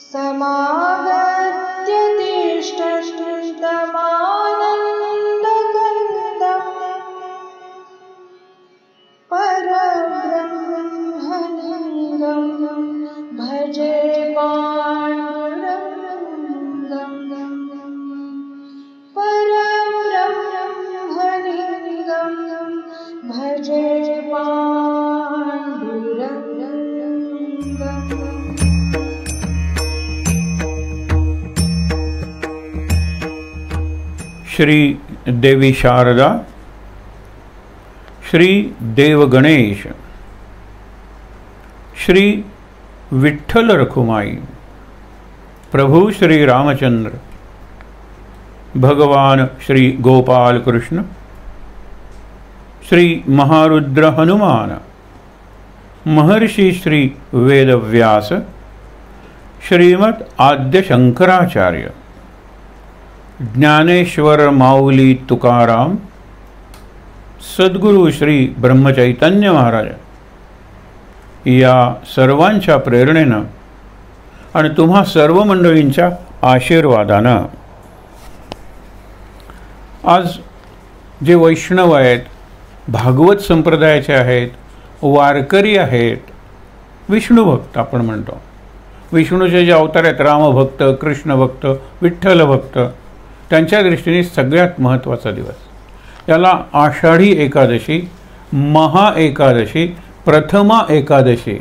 समागत्य तिष्ठन्तमानन्दकन्दं परब्रह्मलिङ्गं भजे पाण्डुरङ्गं परब्रह्मलिङ्गं भजे पाण्डुरङ्गं। श्री देवी शारदा, श्री देव गणेश, श्री विठ्ठल रखुमाई, प्रभु श्री रामचंद्र, भगवान श्री गोपाल कृष्ण, श्री महारुद्र हनुमान, महर्षि श्री वेदव्यास, श्रीमद् आद्य शंकराचार्य, ज्ञानेश्वर माऊली तुकाराम, सद्गुरु श्री ब्रह्मचैतन्य महाराज या सर्वांच्या प्रेरणेनं आणि तुम्हा सर्व मंडळींच्या आशीर्वादानं आज जे वैष्णव आहेत, भागवत संप्रदायाचे आहेत, वारकरी आहेत, विष्णू भक्त आपण म्हणतो, विष्णूचे जे अवतार आहेत, रामभक्त, कृष्ण भक्त, विठ्ठल भक्त, त्यांच्या दृष्टीने सगळ्यात महत्त्वाचा दिवस, याला आषाढी एकादशी, महा एकादशी, प्रथमा एकादशी,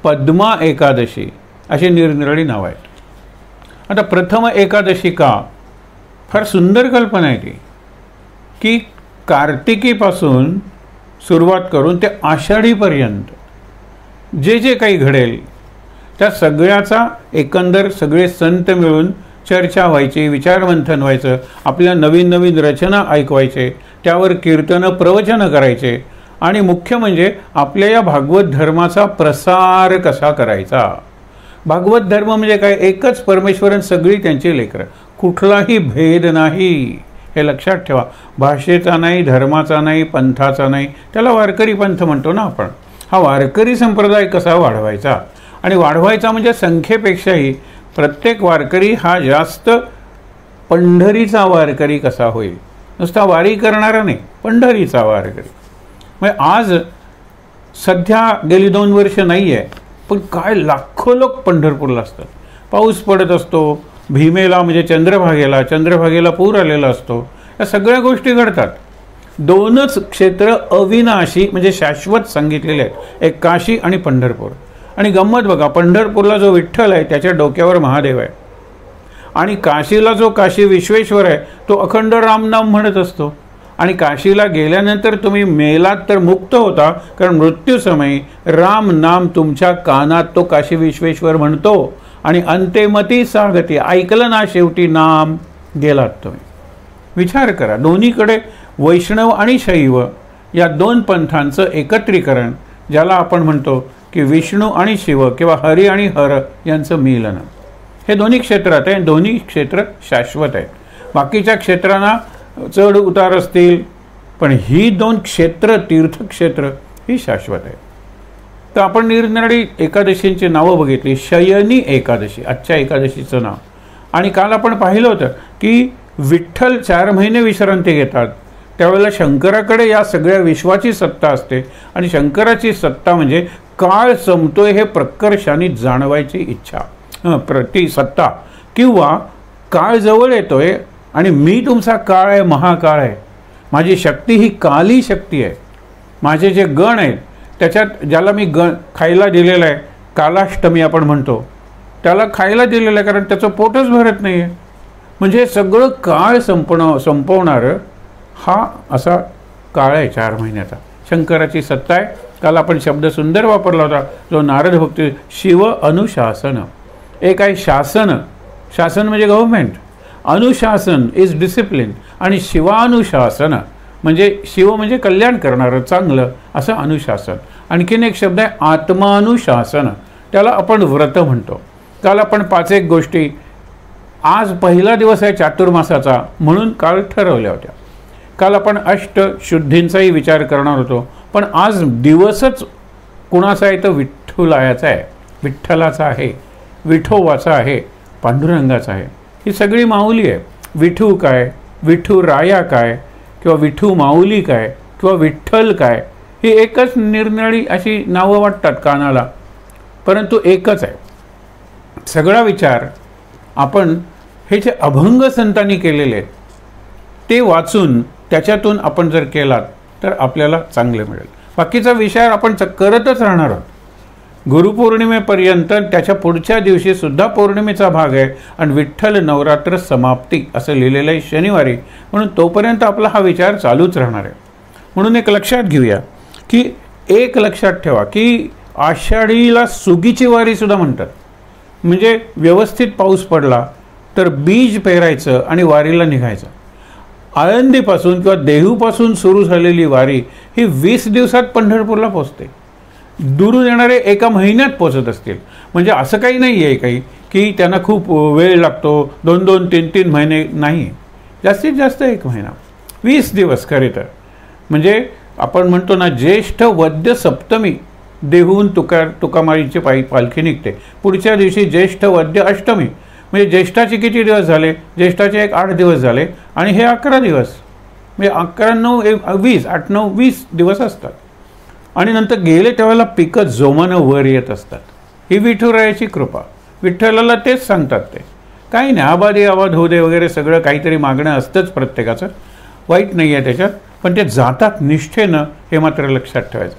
पद्मा एकादशी अशी निरनिराळी नावं आहेत. आता प्रथम एकादशी का? फार सुंदर कल्पना आहे ती, की कार्तिकीपासून सुरुवात करून ते आषाढीपर्यंत जे जे काही घडेल त्या सगळ्याचा एकंदर सगळे संत मिळून चर्चा व्हायची, विचारमंथन व्हायचं, आपल्या नवीन नवीन रचना ऐकवायचे, त्यावर कीर्तनं प्रवचनं करायचे आणि मुख्य म्हणजे आपल्या या भागवत धर्माचा प्रसार कसा करायचा. भागवत धर्म म्हणजे काय? एकच परमेश्वरन, सगळी त्यांची लेकरं, कुठलाही भेद नाही, हे लक्षात ठेवा. भाषेचा नाही, धर्माचा नाही, पंथाचा नाही, त्याला वारकरी पंथ म्हणतो ना आपण. हा वारकरी संप्रदाय कसा वाढवायचा, आणि वाढवायचा म्हणजे संख्येपेक्षाही प्रत्येक वारकरी हा जास्त पंढरीचा वारकरी कसा होईल, नुसता वारी करणारा नाही, पंढरीचा वारकरी. म्हणजे आज सध्या गेली 2 वर्ष नाही आहे, पण काय लाखो लोक पंढरपूरला असतात. पाऊस पडत असतो, भीमेला म्हणजे चंद्रभागेला पूर आलेला असतो, या सगळ्या गोष्टी घडतात. 2च क्षेत्र अविनाशी म्हणजे शाश्वत सांगितलेले आहेत, एक काशी आणि पंढरपूर. आणि गंमत बघा, पंढरपूरला जो विठ्ठल आहे त्याच्या डोक्यावर महादेव आहे, आणि काशीला जो काशी विश्वेश्वर आहे तो अखंड रामनाम म्हणत असतो. आणि काशीला गेल्यानंतर तुम्ही मेलात तर मुक्त होता, कारण मृत्यूसमयी राम नाम तुमच्या कानात तो काशी विश्वेश्वर म्हणतो, आणि अंतेमती सागती, ऐकलं ना शेवटी नाम, गेलात तुम्ही. विचार करा, दोन्हीकडे वैष्णव आणि शैव या 2 पंथांचं एकत्रीकरण, ज्याला आपण म्हणतो की विष्णू आणि शिव किंवा हरी आणि हर यांचं मिलन, हे दोन्ही क्षेत्रात आहे. दोन्ही क्षेत्र शाश्वत आहेत. बाकीच्या क्षेत्रांना चढ उतार असतील, पण ही 2 क्षेत्र, तीर्थक्षेत्र, ही शाश्वत आहे. तर आपण निरनिराळी एकादशींची नावं बघितली. शयनी एकादशी आजच्या एकादशीचं नाव. आणि काल आपण पाहिलं होतं की विठ्ठल 4 महिने विश्रांती घेतात, त्यावेळेला शंकराकडे या सगळ्या विश्वाची सत्ता असते, आणि शंकराची सत्ता म्हणजे काळ संपतोय हे प्रकर्षाने जाणवायची इच्छा, ती सत्ता, किंवा काळ जवळ येतोय आणि मी तुमचा काळ आहे, महाकाळ आहे, माझी शक्ती ही काली शक्ती आहे, माझे जे गण आहेत त्याच्यात ज्याला मी खायला दिलेलं आहे, कालाष्टमी आपण म्हणतो, त्याला खायला दिलेलं आहे कारण त्याचं पोटच भरत नाही आहे. म्हणजे सगळं काळ संपवणारं हा असा काळ आहे 4 महिन्याचा. शंकराची सत्ता आहे. काल आपण शब्द सुंदर वापरला होता, जो नारद भक्ती, शिव अनुशासन. एक आहे शासन, शासन म्हणजे गव्हर्नमेंट, अनुशासन इज डिसिप्लिन, आणि शिवानुशासन म्हणजे शिव म्हणजे कल्याण करणारं, चांगलं, असं अनुशासन. आणखीन एक शब्द आहे आत्मानुशासन, त्याला आपण व्रत म्हणतो. काल आपण 5 गोष्टी, आज पहिला दिवस आहे चातुर्मासाचा म्हणून काल ठरवल्या होत्या. काल आपण अष्टशुद्धींचाही विचार करणार होतो, पण आज दिवसच कुणाचा आहे तर विठ्ठलाचा आहे, विठ्ठलाचा आहे. विठोबाचा आहे, पांडुरंगाचा आहे. ही सगळी माऊली आहे. विठू काय, विठू राया काय, किंवा विठू माऊली काय, किंवा विठ्ठल काय, ही एकच निरनिराळी अशी नावं वाटतात कानाला, परंतु एकच आहे. सगळा विचार आपण हे जे अभंग संतांनी केलेले आहेत ते वाचून त्याच्यातून आपण जर केलात तर आपल्याला चांगले मिळेल. बाकीचा विचार आपण करतच राहणार आहोत गुरुपौर्णिमेपर्यंत. त्याच्या पुढच्या दिवशी सुद्धा पौर्णिमेचा भाग आहे आणि विठ्ठल नवरात्र समाप्ती असं लिहिलेलं आहे शनिवारी, म्हणून तोपर्यंत आपला हा विचार चालूच राहणार आहे. म्हणून एक लक्षात घेऊया की एक लक्षात ठेवा की आषाढीला सुगीची वारी सुद्धा म्हणतात. म्हणजे व्यवस्थित पाऊस पडला तर बीज पेरायचं आणि वारीला निघायचं. आळंदीपासून किंवा देहूपासून सुरू झालेली वारी ही 20 दिवसात पंढरपूरला पोचते. दुरून येणारे एका महिन्यात पोचत असतील. म्हणजे असं काही नाही आहे काही की त्यांना खूप वेळ लागतो, 2-2, 3-3 महिने नाही, जास्तीत जास्त 1 महिना, 20 दिवस खरे तर. म्हणजे आपण म्हणतो ना, ज्येष्ठ वद्य सप्तमी देहून तुकामारीची पालखी निघते. पुढच्या दिवशी ज्येष्ठ वद्य अष्टमी, म्हणजे ज्येष्ठाचे किती दिवस झाले, ज्येष्ठाचे 8 दिवस झाले आणि हे 11 दिवस, म्हणजे 11, 9, 20, 8, 9, 20 दिवस असतात. आणि नंतर गेले तेव्हा पिकं जोमानं वर येत असतात. ही विठुरायाची कृपा. विठ्ठलाला तेच सांगतात ते काही नाही, आबादी आबाद होऊ दे वगैरे सगळं काहीतरी मागणं असतंच प्रत्येकाचं, वाईट नाही आहे त्याच्यात, पण ते जातात निष्ठेनं हे मात्र लक्षात ठेवायचं.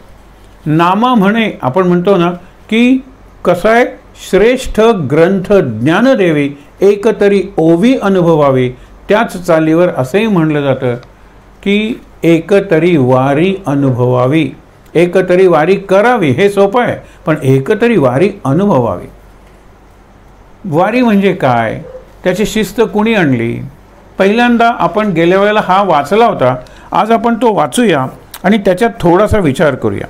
नामा म्हणे आपण म्हणतो ना की कसं आहे, श्रेष्ठ ग्रंथ ज्ञानदेवी एकतरी ओवी अनुभवावी, त्याच चालीवर असंही म्हणलं जातं की एकतरी वारी अनुभवावी. एकतरी वारी करावी हे सोपं आहे, पण एकतरी वारी अनुभवावी. वारी म्हणजे काय, त्याची शिस्त कुणी आणली? पहिल्यांदा आपण गेल्या वेळेला हा वाचला होता, आज आपण तो वाचूया आणि त्याच्यात थोडासा विचार करूया.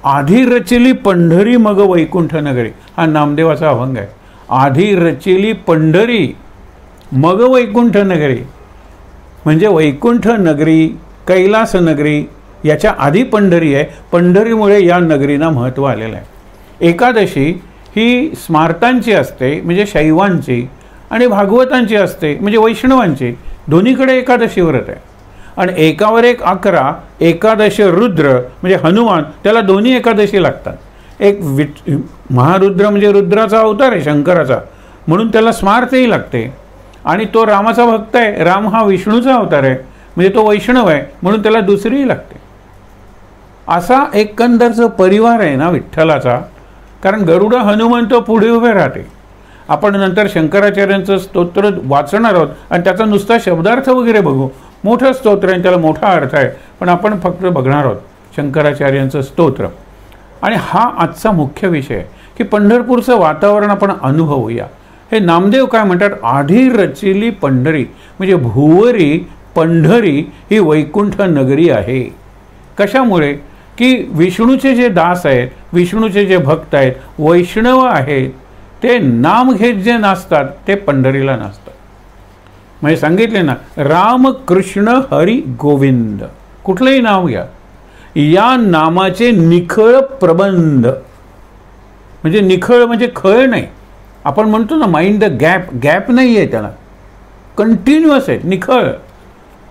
आधी रचिली पंढरी मग वैकुंठ नगरी, हा नामदेवाचा अभंग आहे. आधी रचिली पंढरी मग वैकुंठ नगरी, म्हणजे वैकुंठ नगरी, कैलास नगरी याच्या आधी पंढरी आहे. पंढरीमुळे या नगरीला महत्त्व आलेलं आहे. एकादशी ही स्मार्तांची असते म्हणजे शैवांची, आणि भागवतांची असते म्हणजे वैष्णवांची. दोन्हीकडे एकादशी व्रत आहे. आणि एकावर एक 11 एकादशी रुद्र म्हणजे हनुमान, त्याला दोन्ही एकादशी लागतात. एक महारुद्र म्हणजे रुद्राचा अवतार आहे शंकराचा, म्हणून त्याला स्मार्तही लागते. आणि तो रामाचा भक्त आहे, राम हा विष्णूचा अवतार आहे म्हणजे तो वैष्णव आहे, म्हणून त्याला दुसरीही लागते. असा एकंदर जो परिवार आहे ना विठ्ठलाचा, कारण गरुड हनुमंत पुढे उभे राहते. आपण नंतर शंकराचार्यांचं स्तोत्र वाचणार आहोत आणि त्याचा नुसता शब्दार्थ वगैरे बघू. मोठं स्तोत्र आहे, त्याला मोठा अर्थ आहे, पण आपण फक्त बघणार आहोत शंकराचार्यांचं स्तोत्र. आणि हा आजचा मुख्य विषय आहे की पंढरपूरचं वातावरण आपण अनुभवूया. हे नामदेव काय म्हणतात, आधी रचिली पंढरी, म्हणजे भुवरी पंढरी ही वैकुंठ नगरी आहे. कशामुळे की विष्णूचे जे दास आहेत, विष्णूचे जे भक्त आहेत, वैष्णव आहेत, ते नाम घेत जे नाचतात ते पंढरीला नाचतात. म्हणजे सांगितले ना, राम कृष्ण हरी गोविंद, कुठलंही नाव घ्या, या नामाचे निखळ प्रबंध, म्हणजे निखळ म्हणजे खळ नाही. आपण म्हणतो ना माइंड द गॅप, गॅप नाही आहे त्याला, कंटिन्युअस आहे, निखळ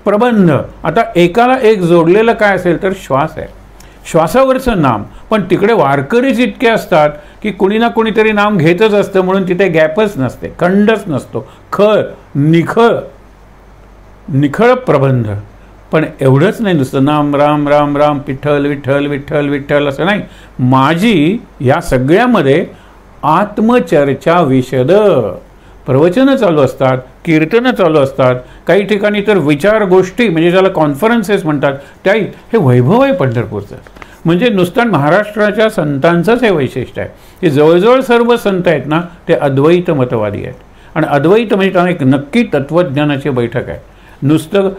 प्रबंध. आता एकाला एक जोडलेलं काय असेल तर श्वास आहे, श्वासावरचं नाम. पण तिकडे वारकरीच इतके असतात की कुणी ना कुणीतरी नाम घेतच असतं, म्हणून तिथे गॅपच नसते, खंडच नसतो. खळ, निखळ, निखळ प्रबंध. पण एवढंच नाही नुसतं नाम राम राम राम, विठ्ठल विठ्ठल विठ्ठल विठ्ठल असं नाही. माझी या सगळ्यामध्ये आत्मचर्चा विशद, प्रवचनं चालू असतात, कीर्तनं चालू असतात, काही ठिकाणी तर विचार गोष्टी म्हणजे ज्याला कॉन्फरन्सेस म्हणतात, त्याही हे वैभव आहे पंढरपूरचं. म्हणजे नुसतं महाराष्ट्राच्या संतांचंच हे वैशिष्ट्य आहे की जवळजवळ सर्व संत आहेत ना ते अद्वैत मतवादी आहेत. आणि अद्वैत म्हणजे त्यांना एक नक्की तत्त्वज्ञानाची बैठक आहे. नुसतं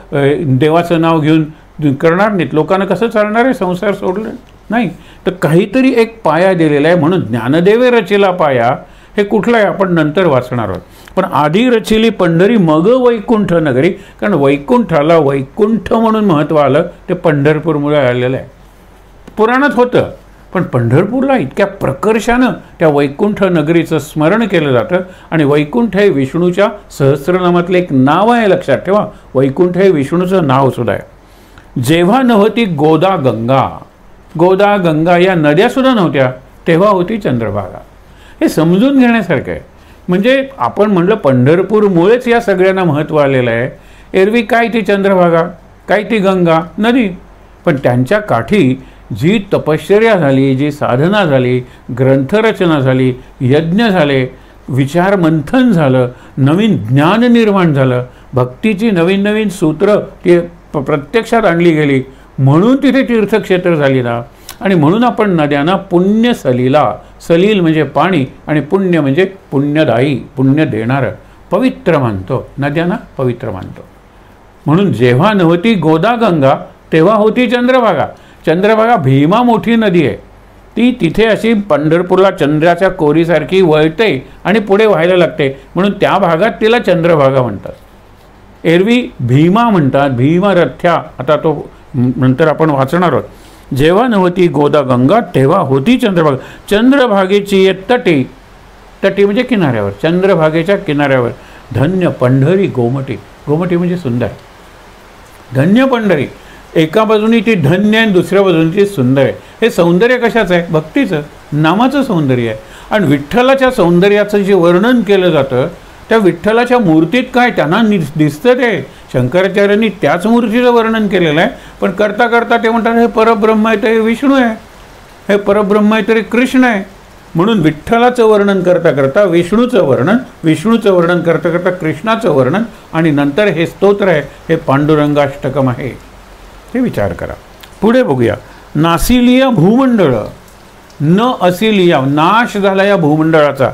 देवाचं नाव घेऊन करणार नाहीत. लोकांना कसं चालणार आहे, संसार सोडलं नाही तर काहीतरी एक पाया दिलेला आहे. म्हणून ज्ञानदेवे रचिला पाया हे कुठलं आहे आपण नंतर वाचणार आहोत. पण आधी रचिली पंढरी मग वैकुंठ नगरी, कारण वैकुंठाला वैकुंठ म्हणून महत्त्व आलं ते पंढरपूरमुळे आलेलं आहे. पुराणात होतं, पण पंढरपूरला इतक्या प्रकर्षानं त्या वैकुंठ नगरीचं स्मरण केलं जातं. आणि वैकुंठ हे विष्णूच्या सहस्रनामातलं एक नाव आहे, लक्षात ठेवा. वैकुंठ हे विष्णूचं नाव सुद्धा आहे. जेव्हा नव्हती गोदा गंगा, गोदा गंगा या नद्यासुद्धा नव्हत्या, तेव्हा होती चंद्रभागा. हे समजून घेण्यासारखं आहे. म्हणजे आपण म्हणलं पंढरपूरमुळेच या सगळ्यांना महत्त्व आलेलं आहे. एरवी काय ती चंद्रभागा, काय ती गंगा नदी, पण त्यांच्या काठी जी तपश्चर्या झाली, जी साधना झाली, ग्रंथरचना झाली, यज्ञ झाले, विचार मंथन झालं, नवीन ज्ञान निर्माण झालं, भक्तीची नवीन नवीन सूत्र ती प्रत्यक्षात आणली गेली, म्हणून तिथे तीर्थक्षेत्र झाली ना. आणि म्हणून आपण नद्यांना पुण्य सलिला, सलील म्हणजे पाणी आणि पुण्य म्हणजे पुण्यदायी, पुण्य देणारं, पवित्र मानतो. नद्यांना पवित्र मानतो. म्हणून जेव्हा नव्हती गोदा गंगा तेव्हा होती चंद्रभागा. चंद्रभागा भीमा मोठी नदी आहे. ती तिथे अशी पंढरपूरला चंद्राच्या कोरीसारखी वळते आणि पुढे व्हायला लागते, म्हणून त्या भागात तिला चंद्रभागा म्हणतात. एरवी भीमा म्हणतात, भीमरथ्या. आता तो नंतर आपण वाचणार आहोत. जेव्हा नव्हती गोदा गंगा तेव्हा होती चंद्रभागा. चंद्रभागेची तटी, तटी म्हणजे किनाऱ्यावर, चंद्रभागेच्या किनाऱ्यावर धन्य पंढरी गोमटी. गोमटी म्हणजे सुंदर. धन्य पंढरी, एका बाजूनी ती धन्य आहे, दुसऱ्या बाजूनी ती सुंदर आहे. हे सौंदर्य कशाचं आहे? भक्तीचं, नामाचं सौंदर्य आहे. आणि विठ्ठलाच्या सौंदर्याचं जे वर्णन केलं जातं त्या विठ्ठलाच्या मूर्तीत काय त्यांना दिसतं ते. शंकराचार्यांनी त्याच मूर्तीचं वर्णन केलेलं आहे. पण करता करता ते म्हणतात हे परब्रह्म आहे, ते विष्णू आहे, हे परब्रह्म आहे तरी कृष्ण आहे. म्हणून विठ्ठलाचं वर्णन करता करता विष्णूचं वर्णन, विष्णूचं वर्णन करता करता कृष्णाचं वर्णन, आणि नंतर हे स्तोत्र आहे, हे पांडुरंगाष्टकम आहे. हे विचार करा. पुढे बघूया. नासिलिया भूमंडळ, न असिलिया, नाश झाला या भूमंडळाचा.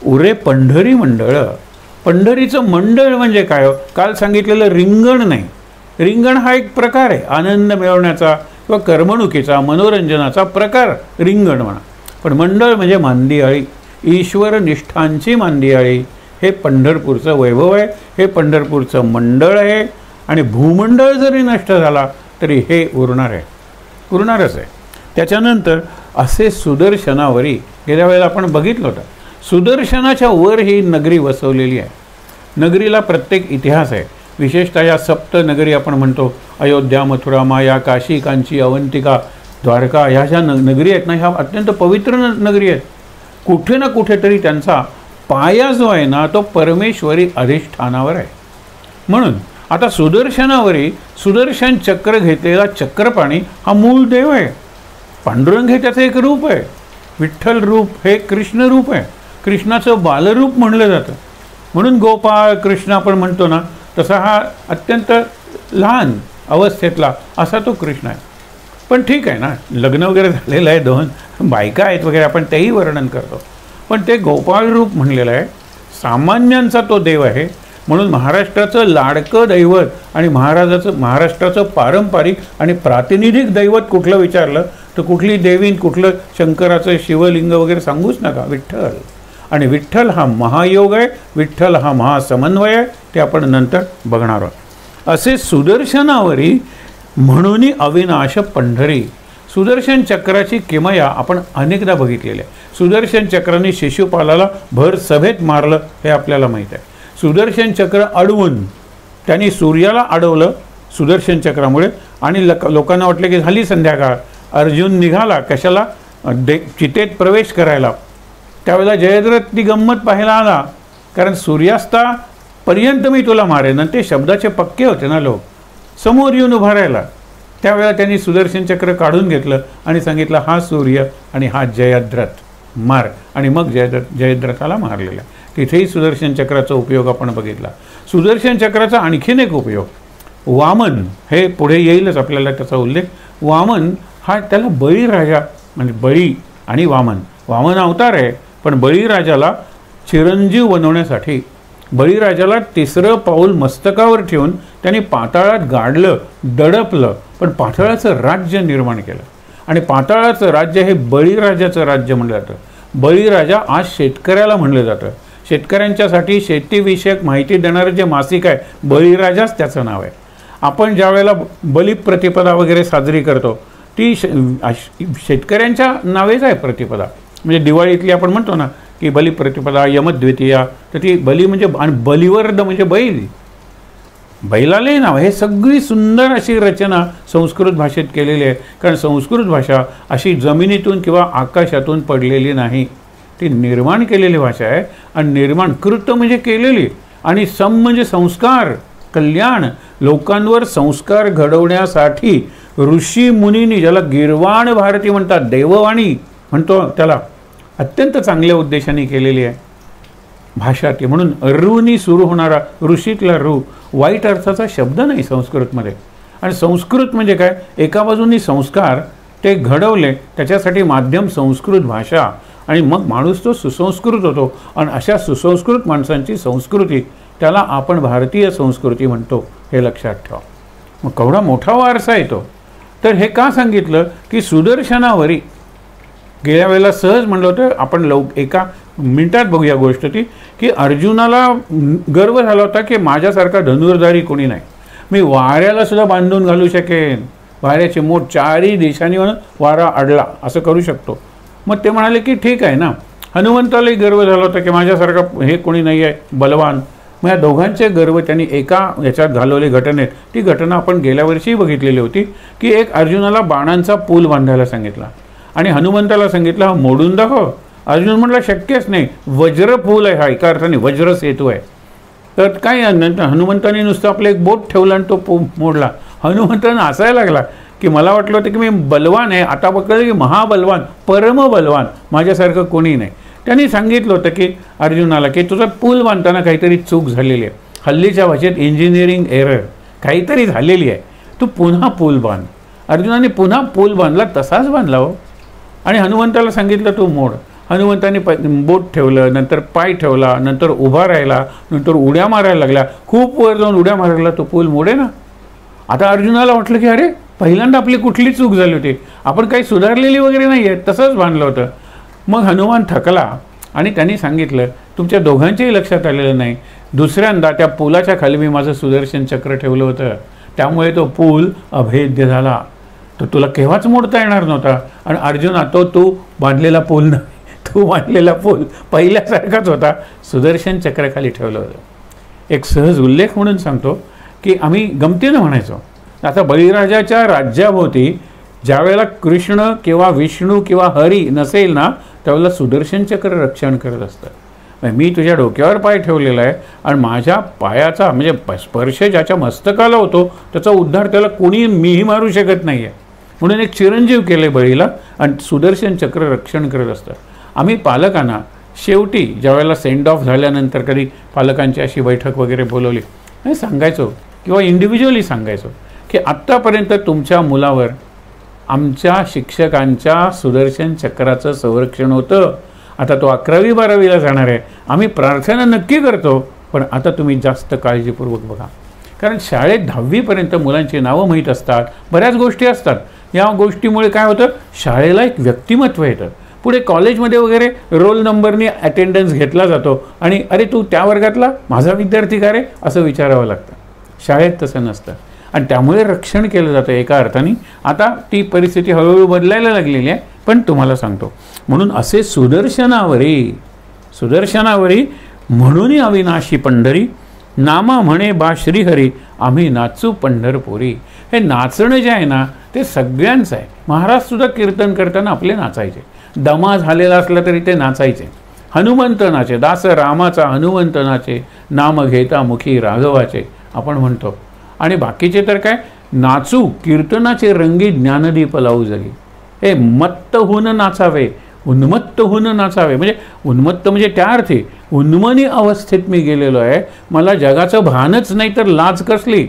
उरे पंढरी मंडळ. पंढरीचं मंडळ म्हणजे काय? काल सांगितलेलं रिंगण नाही. रिंगण हा एक प्रकार आहे, आनंद मिळवण्याचा किंवा करमणुकीचा, मनोरंजनाचा प्रकार रिंगण म्हणा. पण मंडळ म्हणजे मांदियाळी, ईश्वर निष्ठांची मांदियाळी. हे पंढरपूरचं वैभव आहे, हे पंढरपूरचं मंडळ आहे. आणि भूमंडळ जरी नष्ट झाला तरी हे उरणार आहे, उरणारच आहे. त्याच्यानंतर असे सुदर्शनावरी, गेल्या वेळेला आपण बघितलं होतं, सुदर्शनाच्या वर ही नगरी वसवलेली आहे. नगरीला प्रत्येक इतिहास आहे. विशेषतः या सप्त नगरी आपण म्हणतो, अयोध्या, मथुरा, माया, काशी, कांची, अवंतिका, द्वारका, ह्या ज्या नगरी आहेत ना, ह्या अत्यंत पवित्र नगरी आहेत. कुठे ना कुठेतरी त्यांचा पाया जो आहे ना तो परमेश्वरी अधिष्ठानावर आहे. म्हणून आता सुदर्शनावरी सुदर्शन चक्र घेतलेला चक्रपाणी हा मूळ देव आहे. पांडुरंग हे त्याचं एक रूप आहे. विठ्ठल रूप हे कृष्ण रूप आहे. कृष्णाचं बालरूप म्हणलं जातं. म्हणून गोपाळ कृष्ण आपण म्हणतो ना, तसा हा अत्यंत लहान अवस्थेतला असा तो कृष्ण आहे. पण ठीक आहे ना, लग्न वगैरे झालेलं आहे, 2 बायका आहेत वगैरे, आपण तेही वर्णन करतो. पण ते गोपाळ रूप म्हणलेलं आहे. सामान्यांचा तो देव आहे. म्हणून महाराष्ट्राचं लाडकं दैवत आणि महाराष्ट्राचं पारंपरिक आणि प्रातिनिधिक दैवत कुठलं विचारलं तर कुठली देवीन, कुठलं शंकराचं शिवलिंग वगैरे सांगूच नका, विठ्ठल. आणि विठ्ठल हा महायोग आहे, विठ्ठल हा महासमन्वय आहे. ते आपण नंतर बघणार आहोत. असे सुदर्शनावरी म्हणून अविनाश पंढरी. सुदर्शन चक्राची किमया आपण अनेकदा बघितलेली आहे. सुदर्शन चक्राने शिशुपालाला भर सभेत मारलं हे आपल्याला माहीत आहे. सुदर्शन चक्र अडवून त्यांनी सूर्याला अडवलं सुदर्शन चक्रामुळे. आणि लोकांना वाटलं की झाली संध्याकाळ. अर्जुन निघाला कशाला? चितेत प्रवेश करायला. त्यावेळेला जयद्रथ ती गंमत पाहायला आला, कारण सूर्यास्तापर्यंत मी तुला मारेन. आणि ते शब्दाचे पक्के होते ना लोक, समोर येऊन उभा राहिला. त्यावेळेला त्यांनी सुदर्शन चक्र काढून घेतलं आणि सांगितलं हा सूर्य आणि हा जयद्रथ, मार. आणि मग जयद्रथाला मारलेला. तिथेही सुदर्शन चक्राचा उपयोग आपण बघितला. सुदर्शन चक्राचा आणखीन एक उपयोग, वामन, हे पुढे येईलच आपल्याला त्याचा उल्लेख. वामन हा त्याला बळीराजा, म्हणजे बळी आणि वामन, वामन अवतार आहे. पण बळीराजाला चिरंजीव बनवण्यासाठी बळीराजाला 3रं पाऊल मस्तकावर ठेवून त्यांनी पाताळात गाडलं, दडपलं, पण पाताळाचं राज्य निर्माण केलं. आणि पाताळाचं राज्य हे बळीराजाचं राज्य म्हणलं जातं. बळीराजा आज शेतकऱ्याला म्हणलं जातं. शेतकऱ्यांच्यासाठी शेतीविषयक माहिती देणारं जे मासिक आहे बळीराजाच त्याचं नाव आहे. आपण ज्या वेळेला बलिप्रतिपदा वगैरे साजरी करतो ती शेतकऱ्यांच्या नावेच आहे प्रतिपदा. म्हणजे दिवाळीतली आपण म्हणतो ना की बलिप्रतिपदा यमद्वितीया, तर ती बली म्हणजे आणि बलिवर्द म्हणजे बैल, बैलाले नाव. हे सगळी सुंदर अशी रचना संस्कृत भाषेत केलेली आहे. कारण संस्कृत भाषा अशी जमिनीतून किंवा आकाशातून पडलेली नाही, ती निर्माण केलेली भाषा आहे. आणि निर्माण कृत म्हणजे केलेली, आणि सम म्हणजे संस्कार, कल्याण. लोकांवर संस्कार घडवण्यासाठी ऋषी मुनींनी, ज्याला गिरवाण भारती म्हणतात, देववाणी म्हणतो त्याला, अत्यंत चांगल्या उद्देशाने केलेली आहे भाषा ती. म्हणून ऋनी सुरू होणारा, ऋषीतला ऋ वाईट अर्थाचा शब्द नाही संस्कृतमध्ये. आणि संस्कृत म्हणजे काय, एका बाजूनी संस्कार ते घडवले, त्याच्यासाठी माध्यम संस्कृत भाषा, आणि मग माणूस तो सुसंस्कृत होतो. आणि अशा सुसंस्कृत माणसांची संस्कृती, त्याला आपण भारतीय संस्कृती म्हणतो, हे लक्षात ठेवा. मग केवढा मोठा वारसा येतो. तर हे का सांगितलं की सुदर्शनावरी, गेल्या वेळेला सहज म्हणलं होतं आपण, एका मिनिटात बघूया गोष्ट ती, की अर्जुनाला गर्व झाला होता की माझ्यासारखा धनुर्धारी कोणी नाही, मी वाऱ्याला सुद्धा बांधून घालू शकेन, वाऱ्याचे मोठ चारही दिशांनी म्हणून वारा अडला असं करू शकतो. मग ते म्हणाले की ठीक आहे ना. हनुमंतालाही गर्व झाला होता की माझ्यासारखा हे कोणी नाही आहे बलवान. मग या दोघांचे गर्व त्यांनी एका याच्यात घालवले घटनेत. ती घटना आपण गेल्या वर्षी बघितलेली होती की एक अर्जुनाला बाणांचा पूल बांधायला सांगितला आणि हनुमंताला सांगितलं हा मोडून दाखव. अर्जुन म्हटलं शक्यच नाही, वज्र पूल आहे हा, एका अर्थाने वज्र सेतू आहे. तर काय हनुमंताने नुसतं आपलं एक बोट ठेवलं आणि तो मोडला. हनुमंतानं हसायला लागला की मला वाटलं होतं की मी बलवान आहे, आता बघलं की महाबलवान, परमबलवान, माझ्यासारखं कोणी नाही. त्यांनी सांगितलं होतं की अर्जुनाला की तुझा पूल बांधताना काहीतरी चूक झालेली आहे, हल्लीच्या भाषेत इंजिनिअरिंग एरर काहीतरी झालेली आहे, तू पुन्हा पूल बांध. अर्जुनाने पुन्हा पूल बांधला, तसाच बांधला हो. आणि हनुमंताला सांगितलं तू मोड. हनुमंताने बोट ठेवलं, नंतर पाय ठेवला, नंतर उभा राहिला, नंतर उड्या मारायला लागला, खूप वर जाऊन उड्या मारायला, तो पूल मोडे ना. आता अर्जुनाला वाटलं की अरे पहिल्यांदा आपली कुठली चूक झाली होती, आपण काही सुधारलेली वगैरे नाही आहे, तसंच बांधलं होतं. मग हनुमान थकला आणि त्यांनी सांगितलं तुमच्या दोघांच्याही लक्षात आलेलं नाही, दुसऱ्यांदा त्या पुलाच्या खाली मी माझं सुदर्शन चक्र ठेवलं होतं, त्यामुळे तो पूल अभेद्य झाला. तो तुला केव्हाच मोडता येणार नव्हता. आणि अर्जुना तू बांधलेला पूल नाही, तू बांधलेला पूल पहिल्यासारखाच होता, सुदर्शन चक्राखाली ठेवलं होतं. एक सहज उल्लेख म्हणून सांगतो की आम्ही गमतीनं म्हणायचो, आता बळीराजाच्या राज्याभोवती ज्यावेळेला कृष्ण किंवा विष्णू किंवा हरी नसेल ना, त्यावेळेला सुदर्शन चक्र रक्षण करत असतं. मी तुझ्या डोक्यावर पाय ठेवलेला आहे आणि माझ्या पायाचा म्हणजे स्पर्श ज्याच्या मस्तकाला होतो त्याचा उद्धार त्याला कोणी मीही मारू शकत नाही आहे. म्हणून एक चिरंजीव केले बळीला आणि सुदर्शन चक्र रक्षण करत असतं. आम्ही पालकांना शेवटी ज्यावेळेला सेंड ऑफ झाल्यानंतर कधी पालकांची अशी बैठक वगैरे बोलवली, नाही सांगायचो किंवा इंडिव्हिज्युअली सांगायचो की आत्तापर्यंत तुमच्या मुलावर आमच्या शिक्षकांच्या सुदर्शन चक्राचं संरक्षण होतं, आता तो 11वी-12वीला जाणार आहे, आम्ही प्रार्थना नक्की करतो, पण आता तुम्ही जास्त काळजीपूर्वक बघा. कारण शाळेत 10वीपर्यंत मुलांची नावं माहीत असतात, बऱ्याच गोष्टी असतात. या गोष्टीमुळे काय होतं, शाळेला एक व्यक्तिमत्व येतं. पुढे कॉलेजमध्ये वगैरे रोल नंबरनी अटेंडन्स घेतला जातो आणि अरे तू त्या वर्गातला माझा विद्यार्थी का रे असं विचारावं लागतं. शाळेत तसं नसतं आणि त्यामुळे रक्षण केलं जातं एका अर्थाने. आता ती परिस्थिती हळूहळू बदलायला लागलेली आहे, पण तुम्हाला सांगतो म्हणून असे सुदर्शनावरी म्हणून अविनाशी पंढरी, नामा म्हणे बा श्रीहरी, आम्ही नाचू पंढरपुरी. हे नाचणं जे आहे ना ते सगळ्यांचं आहे. महाराजसुद्धा कीर्तन करताना आपले नाचायचे, दमा झालेला असला तरी ते नाचायचे. हनुमंत नाचे, दास रामाचा हनुमंत नाचे, नाम घेता मुखी राघवाचे आपण म्हणतो. आणि बाकीचे तर काय, नाचू कीर्तनाचे रंगी ज्ञानदीप लावू जगी. हे मत्त होऊन नाचावे, उन्मत्त होऊन नाचावे. म्हणजे उन्मत्त म्हणजे त्या अर्थी उन्मनी अवस्थेत मी गेलेलो आहे, मला जगाचं भानच नाही तर लाज कसली.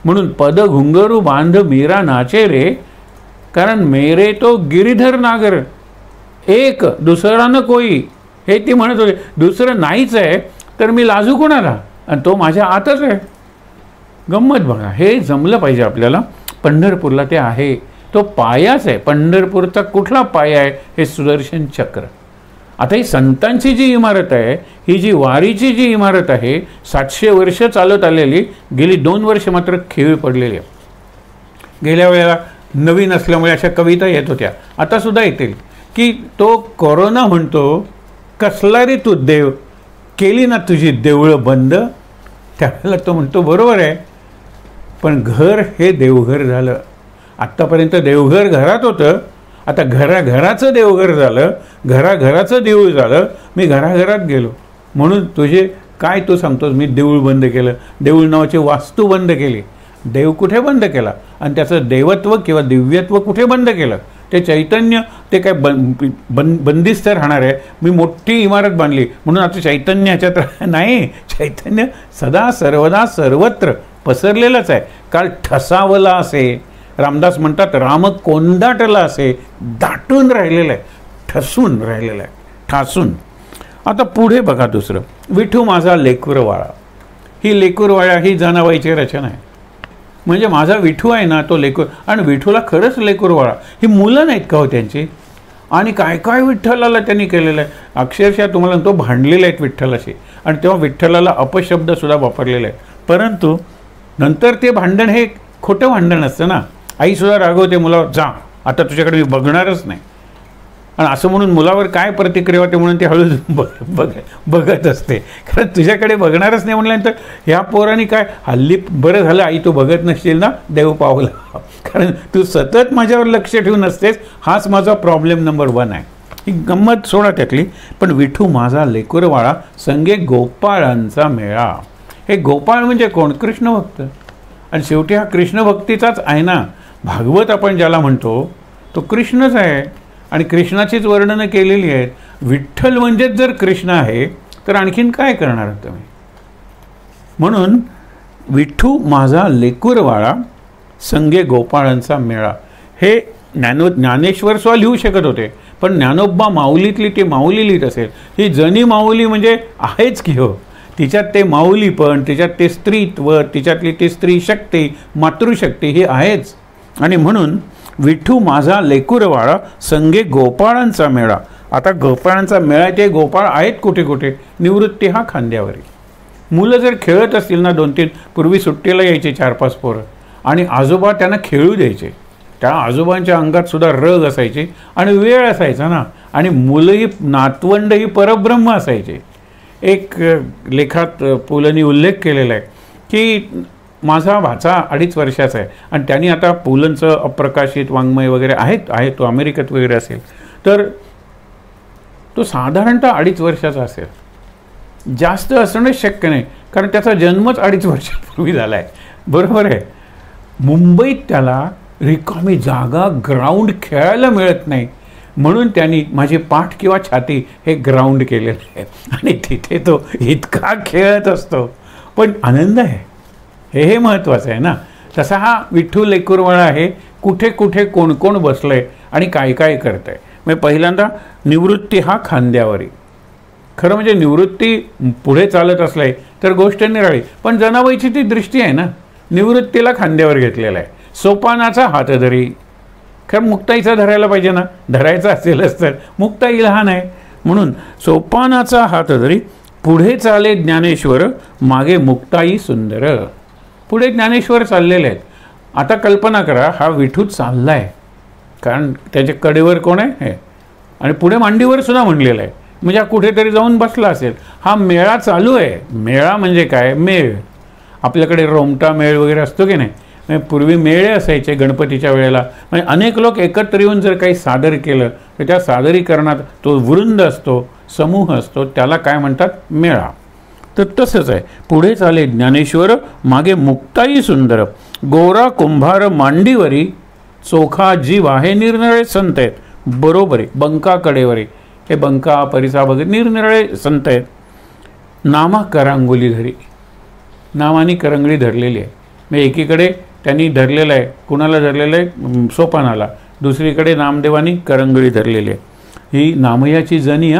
म्हणून पद घुंगरू बांध मीरा नाचे रे, कारण मेरे तो गिरिधर नागर एक दुसरा न कोई. हे ती म्हणत होते, दुसरं नाहीच आहे तर मी लाजू कोणाला, आणि तो माझ्या आतच आहे. गंमत बघा, हे जमलं पाहिजे आपल्याला. पंढरपूरला ते आहे, तो पायाच आहे. पंढरपूरचा कुठला पाया आहे, हे सुदर्शन चक्र. आता ही संतांची जी इमारत आहे, ही जी वारीची जी इमारत आहे, 700 वर्ष चालत आलेली, गेली 2 वर्ष मात्र खीळ पडलेली आहे. गेल्या वेळेला नवीन असल्यामुळे अशा कविता येत होत्या, आतासुद्धा येतील, की तो कोरोना म्हणतो, कसला रे तू देव, केली ना तुझी देवळं बंद. त्यावेळेला तो म्हणतो बरोबर आहे, पण घर हे देवघर झालं. आत्तापर्यंत देवघर घरात होतं, आता घराघराचं देवघर झालं, घराघराचं देऊळ झालं. मी घराघरात गेलो म्हणून तुझे काय तू सांगतोस मी देऊळ बंद केलं, देऊळ नावाची वास्तू बंद केली. देव कुठे बंद केला आणि त्याचं देवत्व किंवा दिव्यत्व कुठे बंद केलं? ते चैतन्य ते काय बंदिस्त राहणार आहे? मी मोठी इमारत बांधली म्हणून आता चैतन्य ह्याच्यात नाही. चैतन्य सदा सर्वदा सर्वत्र पसरलेलंच आहे. काल ठसावला असे, रामदास म्हणतात राम कोंदाटला असे, दाटून राहिलेलं आहे, ठसून राहिलेलं आहे, ठासून. आता पुढे बघा दुसरं, विठू माझा लेकूरवाळा. ही लेकूरवाळा ही जनाबाईची रचना आहे. म्हणजे माझा विठू आहे ना तो लेकूर, आणि विठूला खरंच लेकूरवाळा. ही मुलं नाहीत का हो त्यांची? आणि काय काय विठ्ठलाला त्यांनी केलेलं आहे. अक्षरशः तुम्हाला तो भांडलेला आहेत विठ्ठलाशी, आणि तेव्हा विठ्ठलाला अपशब्दसुद्धा वापरलेला आहे. परंतु नंतर ते भांडण हे खोटं भांडण असतं ना. आईसुद्धा रागवते मुलावर, जा आता तुझ्याकडे मी बघणारच नाही. आणि असं म्हणून मुलावर काय प्रतिक्रिया होते म्हणून ते हळूच बघत असते. कारण तुझ्याकडे बघणारच नाही म्हटल्यानंतर ह्या पोरांनी काय हल्ली बरं झालं आई तू बघत नसशील ना, देव पावला. कारण तू सतत माझ्यावर लक्ष ठेवून असतेस, हाच माझा प्रॉब्लेम नंबर 1 आहे. ही गंमत सोडा त्यातली. पण विठू माझा लेकूरवाळा संगे गोपाळांचा मेळा. हे गोपाळ म्हणजे कोण? कृष्ण भक्त. आणि शेवटी हा कृष्ण भक्तीचाच आहे ना. भागवत आपण ज्याला म्हणतो तो कृष्णच आहे, आणि कृष्णाचीच वर्णनं केलेली आहेत. विठ्ठल म्हणजेच जर कृष्ण आहे तर आणखीन काय करणार तुम्ही? म्हणून विठू माझा लेकूरवाळा संगे गोपाळांचा मेळा हे ज्ञानेश्वर स्व लिहू शकत होते, पण ज्ञानोबा माऊलीतली ती माऊली लिहित असेल. ही जनी माऊली म्हणजे आहेच की हो. तिच्यात ते माऊलीपण, तिच्यात ते स्त्रीत्व, तिच्यातली ती स्त्री शक्ती, मातृशक्ती ही आहेच. आणि म्हणून विठू माझा लेकूरवाळा संगे गोपाळांचा मेळा. आता गोपाळांचा मेळा, ते गोपाळ आहेत कुठे कुठे? निवृत्ती हा खांद्यावरी. मुलं जर खेळत असतील ना 2-3, पूर्वी सुट्टीला यायचे 4-5 पोरं, आणि आजोबा त्यांना खेळू द्यायचे. त्या आजोबांच्या अंगात सुद्धा रग असायची आणि वेळ असायचा ना, आणि मुलंही नातवंडही परब्रह्म असायचे. एक लेखात पुलंनी उल्लेख केलेला आहे की माझा भाचा 2.5 वर्षाचा आहे, आणि त्यांनी आता पुलंचं अप्रकाशित वाङ्मय वगैरे आहे तो अमेरिकेत वगैरे असेल, तर तो साधारणतः 2.5 वर्षाचा असेल. जास्त असणंच शक्य नाही, कारण त्याचा जन्मच 2.5 वर्षापूर्वी झाला आहे. बरोबर आहे. मुंबईत त्याला रिकामी जागा, ग्राउंड खेळायला मिळत नाही, म्हणून त्यांनी माझी पाठ किंवा छाती हे ग्राउंड केलेलं आहे, आणि तिथे तो इतका खेळत असतो. पण आनंद आहे, हे महत्त्वाचं आहे ना. तसा हा विठू लेकूरवाळा आहे. कुठे कुठे कोण कोण बसलं आहे आणि काय काय करत आहे. म्हणजे पहिल्यांदा निवृत्ती हा खांद्यावरी. खरं म्हणजे निवृत्ती पुढे चालत असलं तर गोष्ट निराळी, पण जनाबाईची ती दृष्टी आहे ना, निवृत्तीला खांद्यावर घेतलेला आहे. सोपानाचा हात धरी. खरं मुक्ताईचा धरायला पाहिजे ना, धरायचा असेलच तर. मुक्ताई लहान आहे म्हणून सोपानाचा हात धरी पुढे चाले ज्ञानेश्वर, मागे मुक्ताई सुंदर. पुढे ज्ञानेश्वर चाललेले आहेत. आता कल्पना करा, हा विठू चालला आहे, कारण त्याच्या कडेवर कोण आहे हे, आणि पुढे मांडीवर सुद्धा म्हणलेलं आहे, म्हणजे हा कुठेतरी जाऊन बसला असेल. हा मेळा चालू आहे. मेळा म्हणजे काय? मेळ. आपल्याकडे रोमटा मेळ वगैरे असतो की नाही, म्हणजे पूर्वी मेळे असायचे गणपतीच्या वेळेला. म्हणजे अनेक लोक एकत्र येऊन जर काही सादर केलं तर त्या सादरीकरणात तो वृंद असतो, समूह असतो, त्याला काय म्हणतात? मेळा. तर तसंच आहे. पुढे चाले ज्ञानेश्वर, मागे मुक्ताई सुंदर. गोरा कुंभार मांडीवरी, चोखा जीव आहे निरनिराळे संत आहेत. बरोबर आहे. बंका कडेवरी, हे बंका परिसा वगैरे निरनिराळे संत आहेत. नामा करांगुली धरी. नामानी करंगळी धरलेली आहे. मग एकीकडे त्यांनी धरलेलं आहे, कुणाला धरलेलं आहे? सोपानाला. दुसरीकडे नामदेवानी करंगळी धरलेली आहे. ही नामयाची जनी.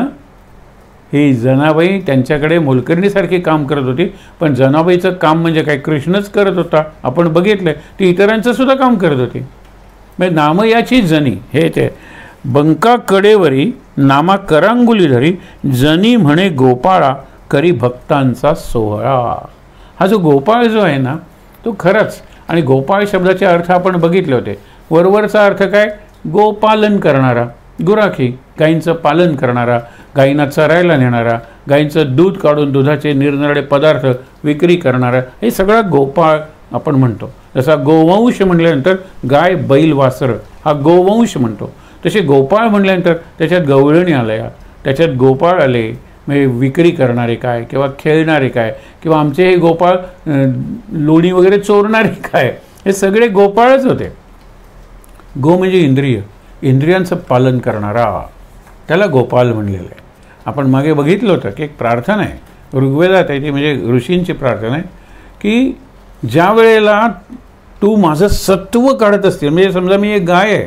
ही जनाबाई त्यांच्याकडे मोलकरणीसारखी काम करत होती, पण जनाबाईचं काम म्हणजे काय? कृष्णच करत होता. आपण बघितलं, ती इतरांचं सुद्धा काम करत होती. म्हणजे नामयाची जनी हे ते. बंका कडेवरी नामा करांगुली धरी, जनी म्हणे गोपाळा करी भक्तांचा सोहळा. हा जो गोपाळ जो आहे ना तो खरंच, आणि गोपाळ शब्दाचे अर्थ आपण बघितले होते. वरवरचा अर्थ काय? गोपालन करणारा, गुराखी, गायींचं पालन करणारा, गायींना चरायला नेणारा, गायींचं दूध काढून दुधाचे निरनिराळे पदार्थ विक्री करणारा, हे सगळं गोपाळ आपण म्हणतो. जसा गोवंश म्हटल्यानंतर गाय बैल वासरं हा गोवंश म्हणतो, तसे गोपाळ म्हटल्यानंतर त्याच्यात गवळणी आल्या, त्याच्यात गोपाळ आले, म्हणजे विक्री करणारे काय किंवा खेळणारे काय किंवा आमचे हे गोपाळ लोणी वगैरे चोरणारे काय, हे सगळे गोपाळच होते. गो म्हणजे इंद्रिय, इंद्रियांचं पालन करणारा, त्याला गोपाल म्हणलेलं आहे. आपण मागे बघितलं होतं की एक प्रार्थना आहे ऋग्वेदात आहे, ती म्हणजे ऋषींची प्रार्थना आहे की ज्या वेळेला तू माझं सत्व काढत असतील, म्हणजे समजा मी एक गाय आहे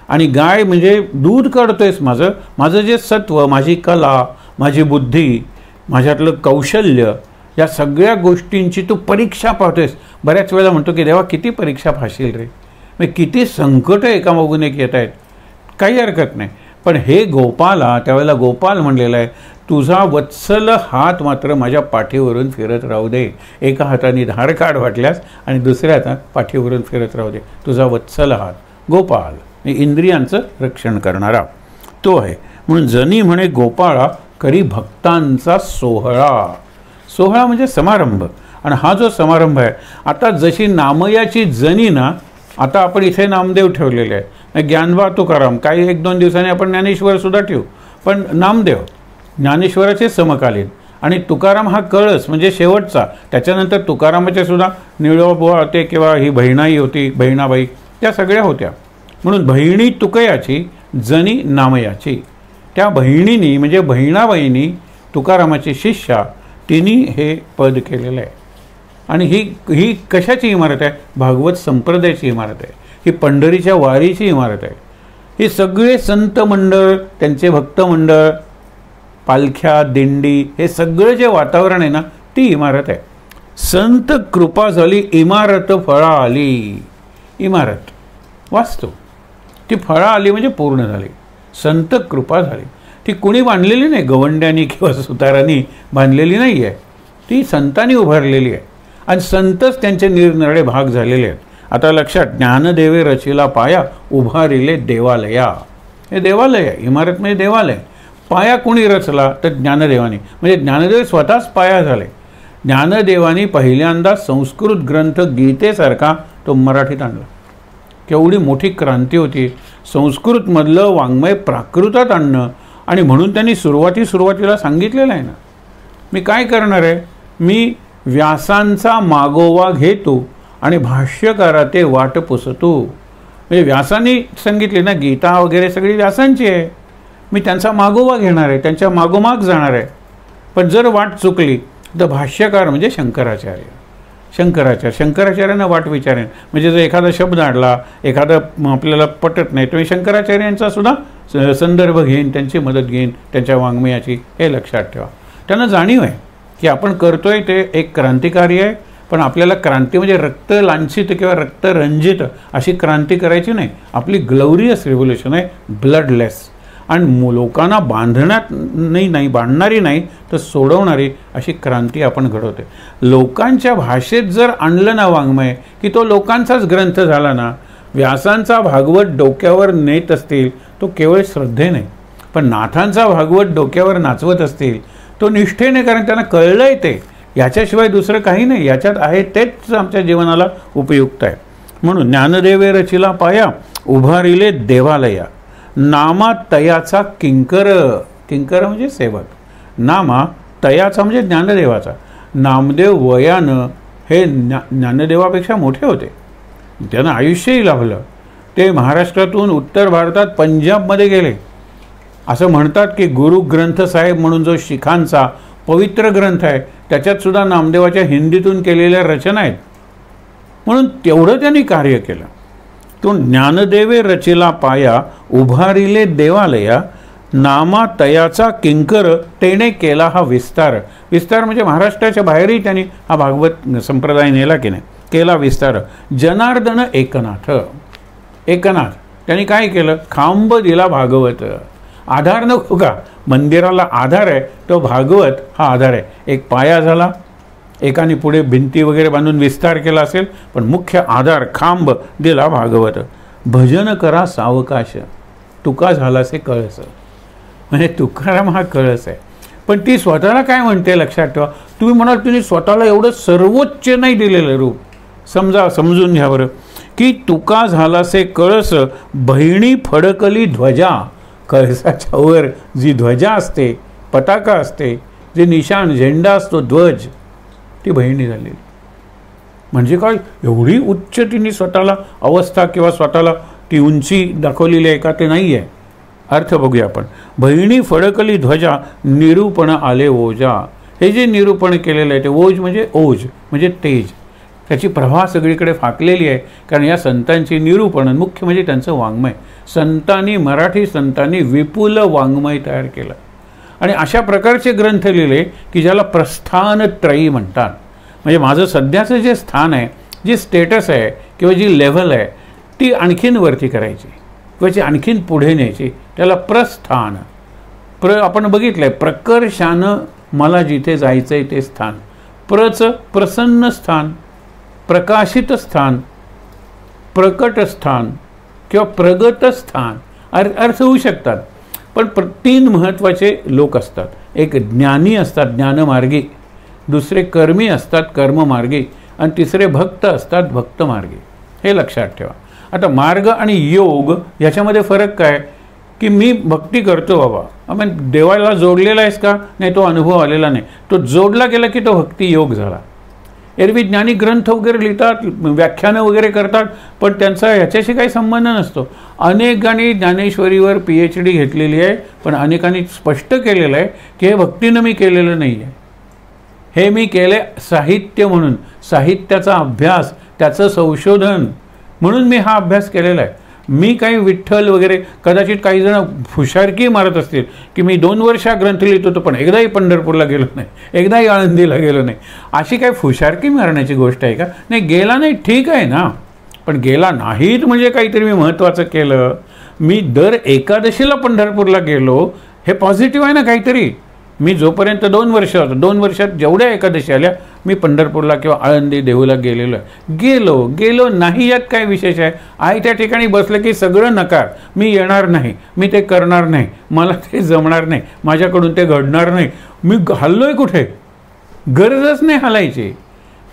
आणि गाय म्हणजे दूध काढतोयस, माझं जे सत्व, माझी कला, माझी बुद्धी, माझ्यातलं कौशल्य, या सगळ्या गोष्टींची तू परीक्षा पाहतोयस. बऱ्याच वेळेला म्हणतो की देवा किती परीक्षा पाहशील रे, म्हणजे किती संकट एकामागून एक येत आहेत, काही हरकत नाही. पण हे गोपाला, त्यावेळेला गोपाल म्हणलेला आहे, तुझा वत्सल हात मात्र माझ्या पाठीवरून फिरत राहू दे. एका हाताने धार काढ वाटल्यास आणि दुसऱ्या हातात पाठीवरून फिरत राहू दे. तुझा वत्सल हात, गोपाल इंद्रियांचं रक्षण करणारा तो आहे. म्हणून जनी म्हणे गोपाळा करी भक्तांचा सोहळा. सोहळा म्हणजे समारंभ, आणि हा जो समारंभ आहे, आता जशी नामयाची जनी ना, आता आपण इथे नामदेव ठेवलेले आहे, ज्ञानबा तुकाराम, काही 1-2 दिवसांनी आपण ज्ञानेश्वर सुद्धा ठेवू, पण नामदेव ज्ञानेश्वराचे समकालीन, आणि तुकाराम हा कळस म्हणजे शेवटचा. त्याच्यानंतर तुकारामाच्या सुद्धा निळोबुवा होते किंवा ही बहिणाई होती, बहिणाबाई, त्या सगळ्या होत्या. म्हणून बहिणी तुकयाची, जनी नामयाची. त्या बहिणींनी म्हणजे बहिणाबाईंनी, तुकारामाची शिष्या, तिने हे पद केलेलं आहे. आणि ही कशाची इमारत आहे? भागवत संप्रदायाची इमारत आहे. ही पंढरीच्या वारीची इमारत आहे. ही सगळे संत मंडळ, त्यांचे भक्त मंडळ, पालख्या, दिंडी, हे सगळं जे वातावरण आहे ना, ती इमारत आहे. संत कृपा झाली, इमारत फळा आली. इमारत वास्तू, ती फळा आली म्हणजे पूर्ण झाली. संत कृपा झाली, ती कुणी बांधलेली नाही, गवंड्यांनी किंवा सुतारांनी बांधलेली नाही आहे, ती संतांनी उभारलेली आहे. आणि संतच त्यांचे निरनिराळे भाग झालेले आहेत. आता लक्षात, ज्ञानदेवे रचिला पाया, उभारिले देवालया. हे देवालय आहे, इमारत म्हणजे देवालय. पाया कोणी रचला? तर ज्ञानदेवानी, म्हणजे ज्ञानदेव स्वतःच पाया झाले. ज्ञानदेवानी पहिल्यांदा संस्कृत ग्रंथ गीतेसारखा तो मराठीत आणला. केवढी मोठी क्रांती होती संस्कृतमधलं वाङ्मय प्राकृतात आणणं. आणि म्हणून त्यांनी सुरुवातीला सांगितलेलं आहे ना, मी काय करणार आहे, मी व्यासांचा मागोवा घेतो आणि भाष्यकारा ते वाट पुसतो. म्हणजे व्यासांनी सांगितले ना, गीता वगैरे सगळी व्यासांची आहे, मी त्यांचा मागोवा घेणार आहे, त्यांच्या मागोमाग जाणार आहे. पण जर वाट चुकली तर भाष्यकार म्हणजे शंकराचार्यांना वाट विचारेन. म्हणजे जर एखादा शब्द आणला, एखादं आपल्याला पटत नाही, तर मी शंकराचार्यांचा सुद्धा संदर्भ घेईन, त्यांची मदत घेईन, त्यांच्या वाङ्मयाची. हे लक्षात ठेवा. त्यांना जाणीव आहे की आपण करतोय ते एक क्रांतिकारी आहे, पण आपल्याला क्रांती म्हणजे रक्तलांछित किंवा रक्तरंजित अशी क्रांती करायची नाही. आपली ग्लोरियस रिव्होल्युशन आहे, ब्लडलेस, आणि लोकांना बांधणारी नाही तर सोडवणारी अशी क्रांती आपण घडवते. लोकांच्या भाषेत जर आणलं ना वाङ्मय, की तो लोकांचाच ग्रंथ झाला ना. व्यासांचा भागवत डोक्यावर नेत असतील तो केवळ श्रद्धेने, पण नाथांचा भागवत डोक्यावर नाचवत असतील तो निष्ठेने, कारण त्यांना कळलंय ते, याच्याशिवाय दुसरं काही नाही, याच्यात आहे तेच आमच्या जीवनाला उपयुक्त आहे. म्हणून ज्ञानदेवे रचिला पाया, उभारिले देवालया. नामा तयाचा किंकर. किंकर म्हणजे सेवक. नामा तयाचा म्हणजे ज्ञानदेवाचा. नामदेव वयानं हे ज्ञानदेवापेक्षा मोठे होते, त्यांना आयुष्यही लाभलं. ते महाराष्ट्रातून उत्तर भारतात पंजाबमध्ये गेले. असं म्हणतात की गुरु ग्रंथ साहेब म्हणून जो शिखांचा पवित्र ग्रंथ आहे, त्याच्यात सुद्धा नामदेवाच्या हिंदीतून केलेल्या रचना आहेत. म्हणून तेवढं त्यांनी कार्य केलं. तो ज्ञानदेवे रचिला पाया, उभारिले देवालया. नामा तयाचा किंकर, तेने केला हा विस्तार. विस्तार म्हणजे महाराष्ट्राच्या बाहेरही त्यांनी हा भागवत संप्रदाय नेला की नाही, केला विस्तार. जनार्दन एकनाथ. एकनाथ त्यांनी काय केलं? खांब दिला भागवत. आधार नको का? मंदिराला आधार आहे तो भागवत, हा आधार आहे. एक पाया झाला, एकाने पुढे भिंती वगैरे बांधून विस्तार केला असेल, पण मुख्य आधार खांब दिला भागवत. भजन करा सावकाश, तुका झालासे कळस. म्हणजे तुकाराम हा कळस आहे. पण ती स्वतःला काय म्हणते लक्षात ठेवा. तुम्ही म्हणाल तुम्ही स्वतःला एवढं सर्वोच्च नाही दिलेलं रूप. समजून घ्या बरं की तुका झालासे कळस, बहिणी फडकली ध्वजा. कळसाच्या वर जी ध्वजा असते, पताका असते, जे निशाण झेंडा असतो, ध्वज, ती बहिणी झालेली. म्हणजे काय एवढी उच्च तिने स्वतःला अवस्था किंवा स्वतःला ती उंची दाखवलेली आहे का, ते नाही आहे. अर्थ बघूया आपण. बहिणी फडकली ध्वजा, निरूपण आले ओजा. हे जे निरूपण केलेलं आहे ते ओज म्हणजे म्हणजे तेज, त्याची प्रभा सगळीकडे फाकलेली आहे. कारण या संतांची निरूपण मुख्य म्हणजे त्यांचं वाङ्मय. मराठी संतांनी विपुल वाङ्मय तयार केलं आणि अशा प्रकारचे ग्रंथ लिहिले की ज्याला प्रस्थानत्रयी म्हणतात. म्हणजे माझं सध्याचं जे स्थान आहे, जी स्टेटस आहे किंवा जी लेव्हल आहे, ती आणखीन वरती करायची किंवा ती आणखीन पुढे न्यायची, त्याला प्रस्थान. आपण बघितलं आहे, प्रकर्षानं मला जिथे जायचं आहे ते स्थान. प्रसन्न स्थान, प्रकाशित स्थान, प्रकट स्थान किंवा प्रगत स्थान अर्थ होऊ शकतात. पण 3 महत्त्वाचे लोक असतात. एक ज्ञानी असतात, ज्ञानमार्गी. दुसरे कर्मी असतात, कर्ममार्गी. आणि तिसरे भक्त असतात, भक्तमार्गी. हे लक्षात ठेवा. आता मार्ग आणि योग याच्यामध्ये फरक काय की मी भक्ती करतो बाबा, आपण देवाला जोडलेला आहेस का, नाही, तो अनुभव आलेला नाही. तो जोडला गेला की तो भक्ती योग झाला. एरवी ज्ञानी ग्रंथ वगैरे लिहितात, व्याख्यानं वगैरे करतात, पण त्यांचा ह्याच्याशी काही संबंध नसतो. अनेकांनी ज्ञानेश्वरीवर PhD घेतलेली आहे, पण अनेकांनी स्पष्ट केलेलं आहे की हे भक्तीनं मी केलेलं नाही आहे, हे मी केले साहित्य म्हणून, साहित्याचा अभ्यास, त्याचं संशोधन म्हणून मी हा अभ्यास केलेला आहे. मी काही विठ्ठल वगैरे, कदाचित काही जण हुशारकी मारत असतील की मी 2 वर्ष ग्रंथ लिहितो तो, पण एकदाही पंढरपूरला गेलो नाही, एकदाही आळंदीला गेलो नाही. अशी काही हुशारकी मारण्याची गोष्ट आहे का? नाही, गेला नाही ठीक आहे ना, पण गेला नाहीत म्हणजे काहीतरी मी महत्त्वाचं केलं. मी दर एकादशीला पंढरपूरला गेलो, हे पॉझिटिव्ह आहे ना काहीतरी. मी जोपर्यंत 2 वर्ष होतो, 2 वर्षात जेवढ्या एकादशी आल्या मी पंढरपूरला किंवा आळंदी देहूला गेलेलो आहे. गेलो नाही यात काय विशेष आहे? त्या ठिकाणी बसलं की सगळं नकार, मी येणार नाही, मी ते करणार नाही, मला ते जमणार नाही, माझ्याकडून ते घडणार नाही. मी हल्लोय कुठे? गरजच नाही हलायची,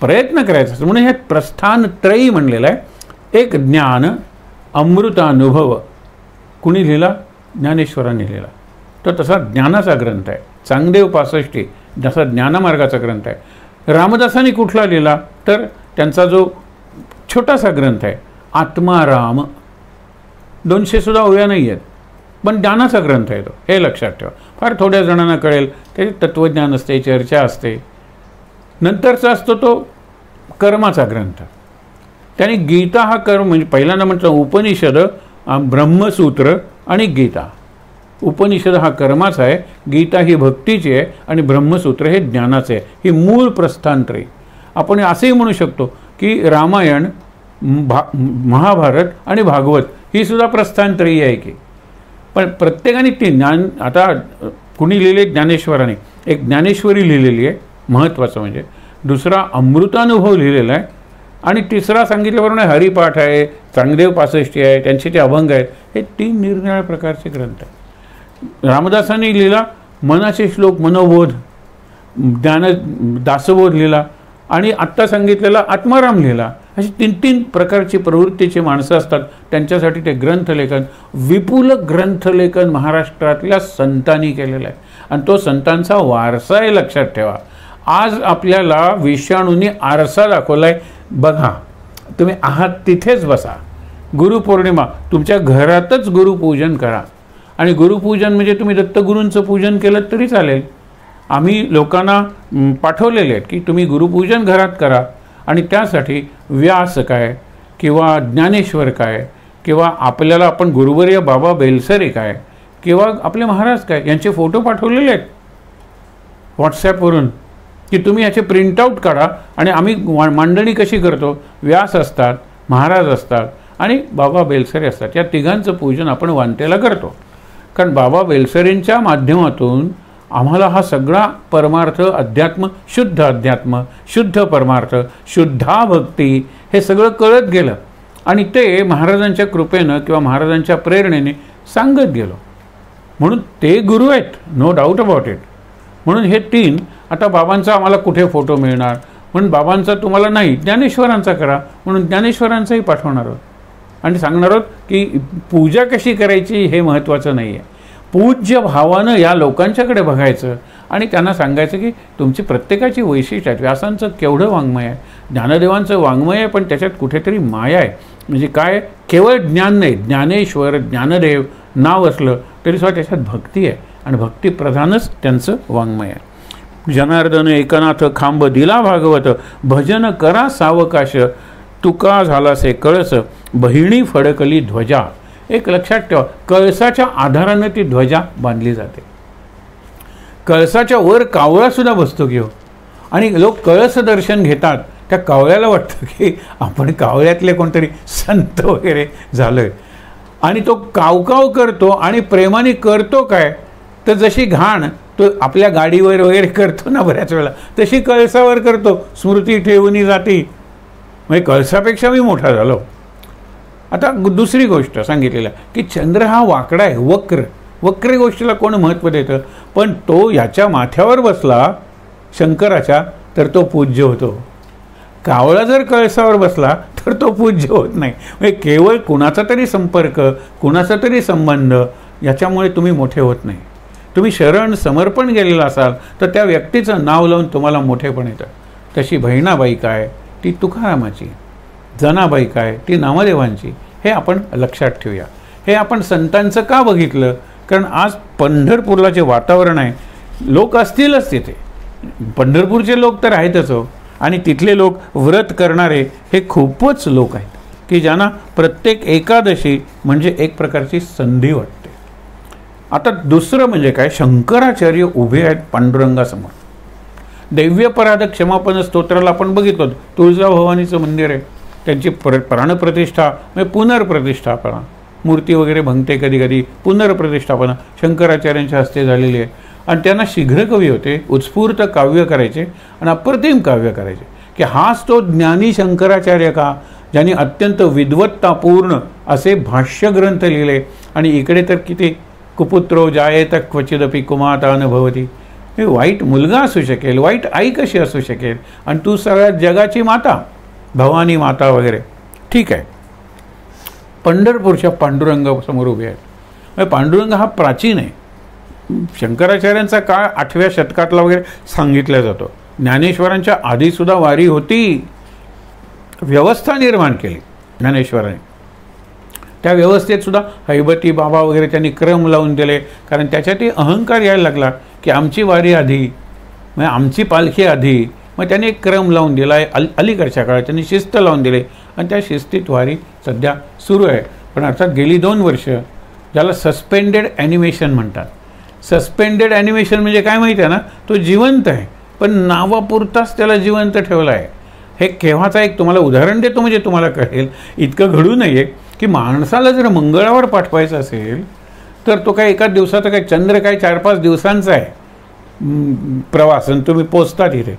प्रयत्न करायचा. म्हणून ह्यात प्रस्थानत्रयी म्हणलेलं आहे. एक ज्ञान, अमृतानुभव. कुणी लिहिला? ज्ञानेश्वरांनी लिहिला. तो तसा ज्ञानाचा ग्रंथ आहे. चांगदेव 65 जसा ज्ञानमार्गाचा ग्रंथ आहे. रामदासांनी कुठला लिहिला तर त्यांचा जो छोटासा ग्रंथ आहे आत्माराम, 200 सुद्धा ओव्या नाही आहेत, पण ज्ञानाचा ग्रंथ आहे तो. हे लक्षात ठेवा. फार थोड्या जणांना कळेल. ते तत्त्वज्ञान असते, चर्चा असते. नंतरचा असतो तो कर्माचा ग्रंथ. त्याने गीता हा कर्म, म्हणजे पहिल्यांदा म्हटलं उपनिषद, ब्रह्मसूत्र आणि गीता. उपनिषद हा कर्माचा आहे, गीता ही भक्तीची आहे आणि ब्रह्मसूत्र हे ज्ञानाचे आहे. ही मूळ प्रस्थानत्रयी. आपण असेही म्हणू शकतो की रामायण, महाभारत आणि भागवत ही सुद्धा प्रस्थानत्रयी आहे की. पण प्रत्येकाने ती ज्ञान, आता कुणी लिहिले? ज्ञानेश्वराने. एक ज्ञानेश्वरी लिहिलेली आहे महत्त्वाचं म्हणजे, दुसरा अमृतानुभव लिहिलेला आहे आणि तिसरा सांगितल्याप्रमाणे हरिपाठ आहे, चांगदेव 65 आहे, त्यांचे ते अभंग आहेत. हे 3 निरनिराळ्या प्रकारचे ग्रंथ आहेत. रामदासांनी लिहिला मनाचे श्लोक, मनोबोध, दासबोध लिहिला आणि आत्ता सांगितलेला आत्माराम लिहिला. अशी 3 प्रकारची प्रवृत्तीची माणसं असतात, त्यांच्यासाठी ते ग्रंथलेखन, विपुल ग्रंथलेखन महाराष्ट्रातल्या संतांनी केलेलं आहे आणि तो संतांचा वारसा आहे. लक्षात ठेवा. आज आपल्याला विषाणूंनी आरसा दाखवला आहे. बघा, तुम्ही आहात तिथेच बसा. गुरुपौर्णिमा, तुमच्या घरातच गुरुपूजन करा. आणि गुरुपूजन म्हणजे तुम्ही दत्तगुरूंचं पूजन केलं तरी चालेल. आम्ही लोकांना पाठवलेले आहेत की तुम्ही गुरुपूजन घरात करा आणि त्यासाठी व्यास काय किंवा ज्ञानेश्वर काय किंवा आपल्याला आपण गुरुवर्य बाबा बेलसरे काय किंवा आपले महाराज काय यांचे फोटो पाठवलेले आहेत व्हॉट्सॲपवरून की तुम्ही याचे प्रिंटआउट काढा. आणि आम्ही मांडणी कशी करतो? व्यास असतात, महाराज असतात आणि बाबा बेलसरे असतात. या तिघांचं पूजन आपण वांतेला करतो. कारण बाबा बेलसरेंच्या माध्यमातून आम्हाला हा सगळा परमार्थ, अध्यात्म, शुद्ध अध्यात्म, शुद्ध परमार्थ, शुद्धा भक्ती हे सगळं कळत गेलं. आणि ते महाराजांच्या कृपेनं किंवा महाराजांच्या प्रेरणेने सांगत गेलो. म्हणून ते गुरु आहेत, नो डाऊट अबाउट इट. म्हणून हे 3 आता बाबांचा आम्हाला कुठे फोटो मिळणार म्हणून बाबांचा तुम्हाला नाही, ज्ञानेश्वरांचा करा म्हणून ज्ञानेश्वरांचाही पाठवणार आहोत. आणि सांगणार आहोत की पूजा कशी करायची हे महत्त्वाचं नाही आहे. पूज्य भावानं या लोकांच्याकडे बघायचं आणि त्यांना सांगायचं की तुमची प्रत्येकाची वैशिष्ट्य आहेत. व्यासांचं केवढं वाङ्मय आहे, ज्ञानदेवांचं वाङ्मय आहे, पण त्याच्यात कुठेतरी माया आहे. म्हणजे काय, केवळ ज्ञान नाही, ज्ञानेश्वर ज्ञानदेव नाव असलं तरीसुद्धा त्याच्यात भक्ती आहे आणि भक्तिप्रधानच त्यांचं वाङ्मय आहे. जनार्दन एकनाथ खांब दिला भागवत, भजन करा सावकाश, तुका झालासे कळस, बहिणी फडकली ध्वजा. एक लक्षात ठेवा, कळसाच्या आधाराने ती ध्वजा बांधली जाते. कळसाच्या वर कावळासुद्धा बसतो की हो, आणि लोक कळस दर्शन घेतात. त्या कावळ्याला वाटतं की आपण कावळ्यातले कोणतरी संत वगैरे झालोय, आणि तो कावकाव करतो आणि प्रेमाने करतो काय, तर जशी घाण तो आपल्या गाडीवर वगैरे करतो ना बऱ्याच वेळा, तशी कळसावर करतो. स्मृती ठेवून जाती, म्हणजे कळसापेक्षा मी मोठा झालो. आता दुसरी गोष्ट सांगितलेलं की चंद्र हा वाकडा आहे, वक्र गोष्टीला कोण महत्त्व देतं, पण तो याच्या माथ्यावर बसला शंकराच्या तर तो पूज्य होतो. कावळा जर कळसावर बसला तर तो पूज्य होत नाही. म्हणजे केवळ कुणाचा तरी संपर्क, कुणाचा तरी संबंध याच्यामुळे तुम्ही मोठे होत नाही. तुम्ही शरण समर्पण गेलेला असाल तर त्या व्यक्तीचं नाव लावून तुम्हाला मोठेपण येतं. तशी बहिणाबाई काय, ती तुकारामाची, जनाबाई काय, ती नामदेवांची. हे आपण लक्षात ठेवूया. हे आपण संतांचं का बघितलं, कारण आज पंढरपूरला जे वातावरण आहे, लोक असतीलच तिथे, पंढरपूरचे लोक तर आहेतच हो, आणि तिथले लोक व्रत करणारे हे खूपच लोक आहेत की ज्यांना प्रत्येक एकादशी म्हणजे एक प्रकारची संधी वाटते. आता दुसरं म्हणजे काय, शंकराचार्य उभे आहेत पांडुरंगासमोर. दैव्यपराध क्षमापन स्तोत्राला आपण बघितलं, तुळजाभवानीचं मंदिर आहे, त्यांची प्राणप्रतिष्ठा म्हणजे पुनर्प्रतिष्ठापना, मूर्ती वगैरे भंगते कधी कधी, पुनर्प्रतिष्ठापना शंकराचार्यांच्या हस्ते झालेली आहे. आणि त्यांना शीघ्रकवी होते, उत्स्फूर्त काव्य करायचे आणि अप्रतिम काव्य करायचे. की हाच तो ज्ञानी शंकराचार्य का, ज्यांनी अत्यंत विद्वत्तापूर्ण असे भाष्यग्रंथ लिहिले. आणि इकडे तर किती कुपुत्रो जायेत क्वचिदपि कुमाता न भवती, हे वाईट मुलगा असू शकेल, वाईट आई कशी असू शकेल, आणि तू सगळ्या जगाची माता, भवानी माता वगैरे. ठीक आहे, पंढरपूरच्या पांडुरंगासमोर उभे आहेत. पांडुरंग हा प्राचीन आहे. शंकराचार्यांचा काळ 8व्या शतकातला वगैरे सांगितला जातो. ज्ञानेश्वरांच्या आधीसुद्धा वारी होती, व्यवस्था निर्माण केली ज्ञानेश्वरांनी. त्या व्यवस्थेत सुद्धा हैबती बाबा वगैरे त्यांनी क्रम लावून दिले, कारण त्याच्यातही अहंकार यायला लागला की आमची वारी आधी, म्हणजे आमची पालखी आधी. मग त्यांनी एक क्रम लावून दिला आहे. अलीकडच्या काळात त्यांनी शिस्त लावून दिले आणि त्या शिस्तीत वारी सध्या सुरू आहे. पण अर्थात गेली 2 वर्ष ज्याला सस्पेंडेड ॲनिमेशन म्हणतात. सस्पेंडेड ॲनिमेशन म्हणजे काय माहिती आहे ना, तो जिवंत आहे पण नावापुरताच त्याला जिवंत ठेवला आहे. हे केव्हाचा एक तुम्हाला उदाहरण देतो म्हणजे तुम्हाला कळेल. इतकं घडू नये की माणसाला जर मंगळावर पाठवायचं असेल तर तो काय एका दिवसाचा काय, चंद्र काय 4-5 दिवसांचा आहे प्रवास, आणि तुम्ही पोचता तिथे.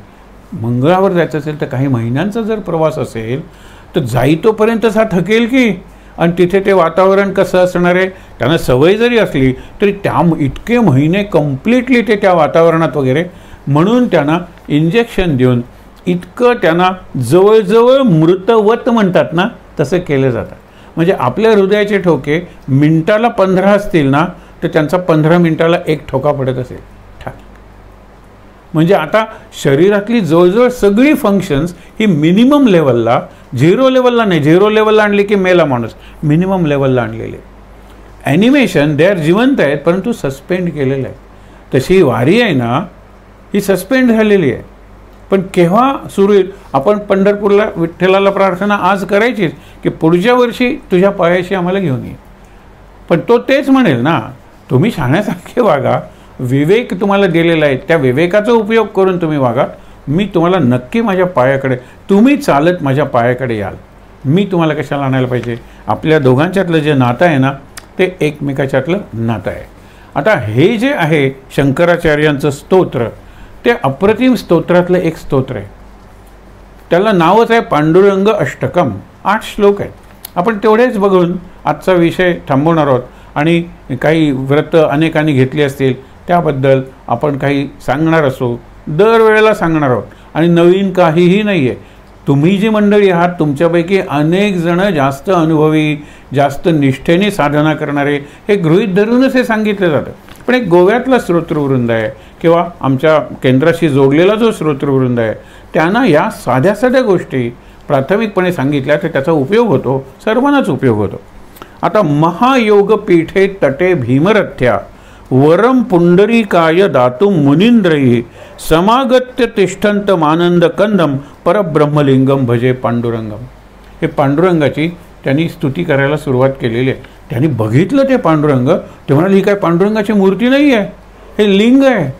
मंगळावर जायचं असेल तर काही महिन्यांचा जर प्रवास असेल तर जाईतोपर्यंतच हा थकेल की. आणि तिथे ते वातावरण कसं असणार आहे, त्यांना सवय जरी असली तरी त्या इतके महिने कम्प्लिटली ते त्या वातावरणात वगैरे, म्हणून त्यांना इंजेक्शन देऊन इतकं त्यांना जवळजवळ मृतवत म्हणतात ना तसं केलं जातं. म्हणजे आपल्या हृदयाचे ठोके मिनिटाला 15 असतील ना तर त्यांचा 15 मिनिटाला 1 ठोका पडत असेल. म्हणजे आता शरीरातली जवळजवळ सगळी फंक्शन्स ही मिनिमम लेवलला, 0 लेवलला नाही, 0 लेवलला आणली की मेला माणूस, मिनिमम लेवलला आणलेले. ॲनिमेशन दे आर जिवंत आहेत परंतु सस्पेंड केलेलं आहे. तशी वारी आहे ना ही सस्पेंड झालेली आहे. पण केव्हा सुरू होईल, आपण पंढरपूरला विठ्ठलाला प्रार्थना आज करायचीच की पुढच्या वर्षी तुझ्या पायाशी आम्हाला घेऊन ये. पण तो तेच म्हणेल ना, तुम्ही शहाण्यासारखे वागा, विवेक तुम्हाला दिलेला आहे, त्या विवेकाचा उपयोग करून तुम्ही वागा. मी तुम्हाला नक्की माझ्या पायाकडे, तुम्ही चालत माझ्या पायाकडे याल. मी तुम्हाला कशाला आणायला पाहिजे. आपल्या दोघांच्यातलं जे नातं आहे ना ते एकमेकाच्यातलं नातं आहे. आता हे जे आहे शंकराचार्यांचं स्तोत्र, ते अप्रतिम स्तोत्रातलं एक स्तोत्र आहे. त्याला नावच आहे पांडुरंग अष्टकम. 8 श्लोक आहेत. आपण तेवढेच बघून आजचा विषय थांबवणार आहोत आणि काही व्रत अनेकांनी घेतली असतील त्याबद्दल आपण काही सांगणार असो, दरवेळेला सांगणार आहोत. आणि नवीन काहीही नाही आहे. तुम्ही जी मंडळी आहात तुमच्यापैकी अनेक जण जास्त अनुभवी, जास्त निष्ठेने साधना करणारे हे गृहीत धरूनच हे सांगितलं जातं. पण एक गोव्यातला श्रोतृवृंद आहे किंवा आमच्या केंद्राशी जोडलेला जो श्रोतृवृंद आहे त्यांना या साध्या साध्या गोष्टी प्राथमिकपणे सांगितल्या तर त्याचा उपयोग होतो, सर्वांनाच उपयोग होतो. आता महायोग पीठे तटे भीमरथ्या वरम पुंडरीकाय दातुम मुनींद्रैः समागत्य तिष्ठंत मानंद कंदम परब्रह्मलिंगम भजे पांडुरंगम. हे पांडुरंगाची त्यांनी स्तुती करायला सुरुवात केलेली आहे. त्यांनी बघितलं ते पांडुरंग, ते म्हणाले ही काय पांडुरंगाची मूर्ती नाही आहे, हे लिंग आहे.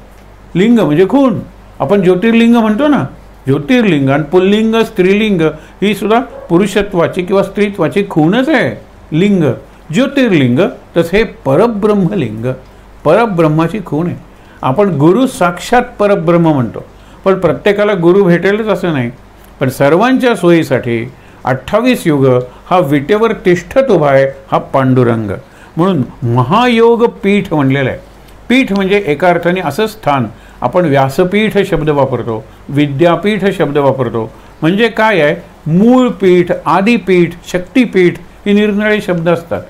लिंग म्हणजे खूण. आपण ज्योतिर्लिंग म्हणतो ना, ज्योतिर्लिंग आणि पुल्लिंग स्त्रीलिंग ही सुद्धा पुरुषत्वाची किंवा स्त्रीत्वाची खूणच आहे. लिंग ज्योतिर्लिंग तसे हे परब्रह्मलिंग, परब्रह्माची खूण आहे. आपण गुरु साक्षात परब्रह्म म्हणतो, पण प्रत्येकाला गुरु भेटेलच असं नाही. पण सर्वांच्या सोयीसाठी 28 युग हा विटेवर तिष्ठत उभा आहे हा पांडुरंग. म्हणून महायोग पीठ म्हणलेलं आहे. पीठ म्हणजे एका अर्थाने असं स्थान. आपण व्यासपीठ शब्द वापरतो, विद्यापीठ शब्द वापरतो. म्हणजे काय आहे, मूळ पीठ, आदिपीठ, शक्तिपीठ ही निरनिराळे शब्द असतात.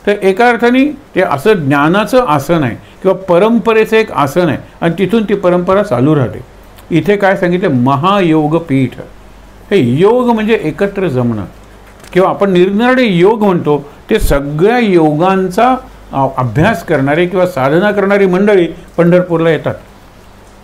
तर एका अर्थाने ते असं ज्ञानाचं आसन आहे किंवा परंपरेचं एक आसन आहे आणि तिथून ती परंपरा चालू राहते. इथे काय सांगितलं, महायोगपीठ. हे योग म्हणजे एकत्र जमणं किंवा आपण निरनिराळे योग म्हणतो ते सगळ्या योगांचा अभ्यास करणारे किंवा साधना करणारी मंडळी पंढरपूरला येतात.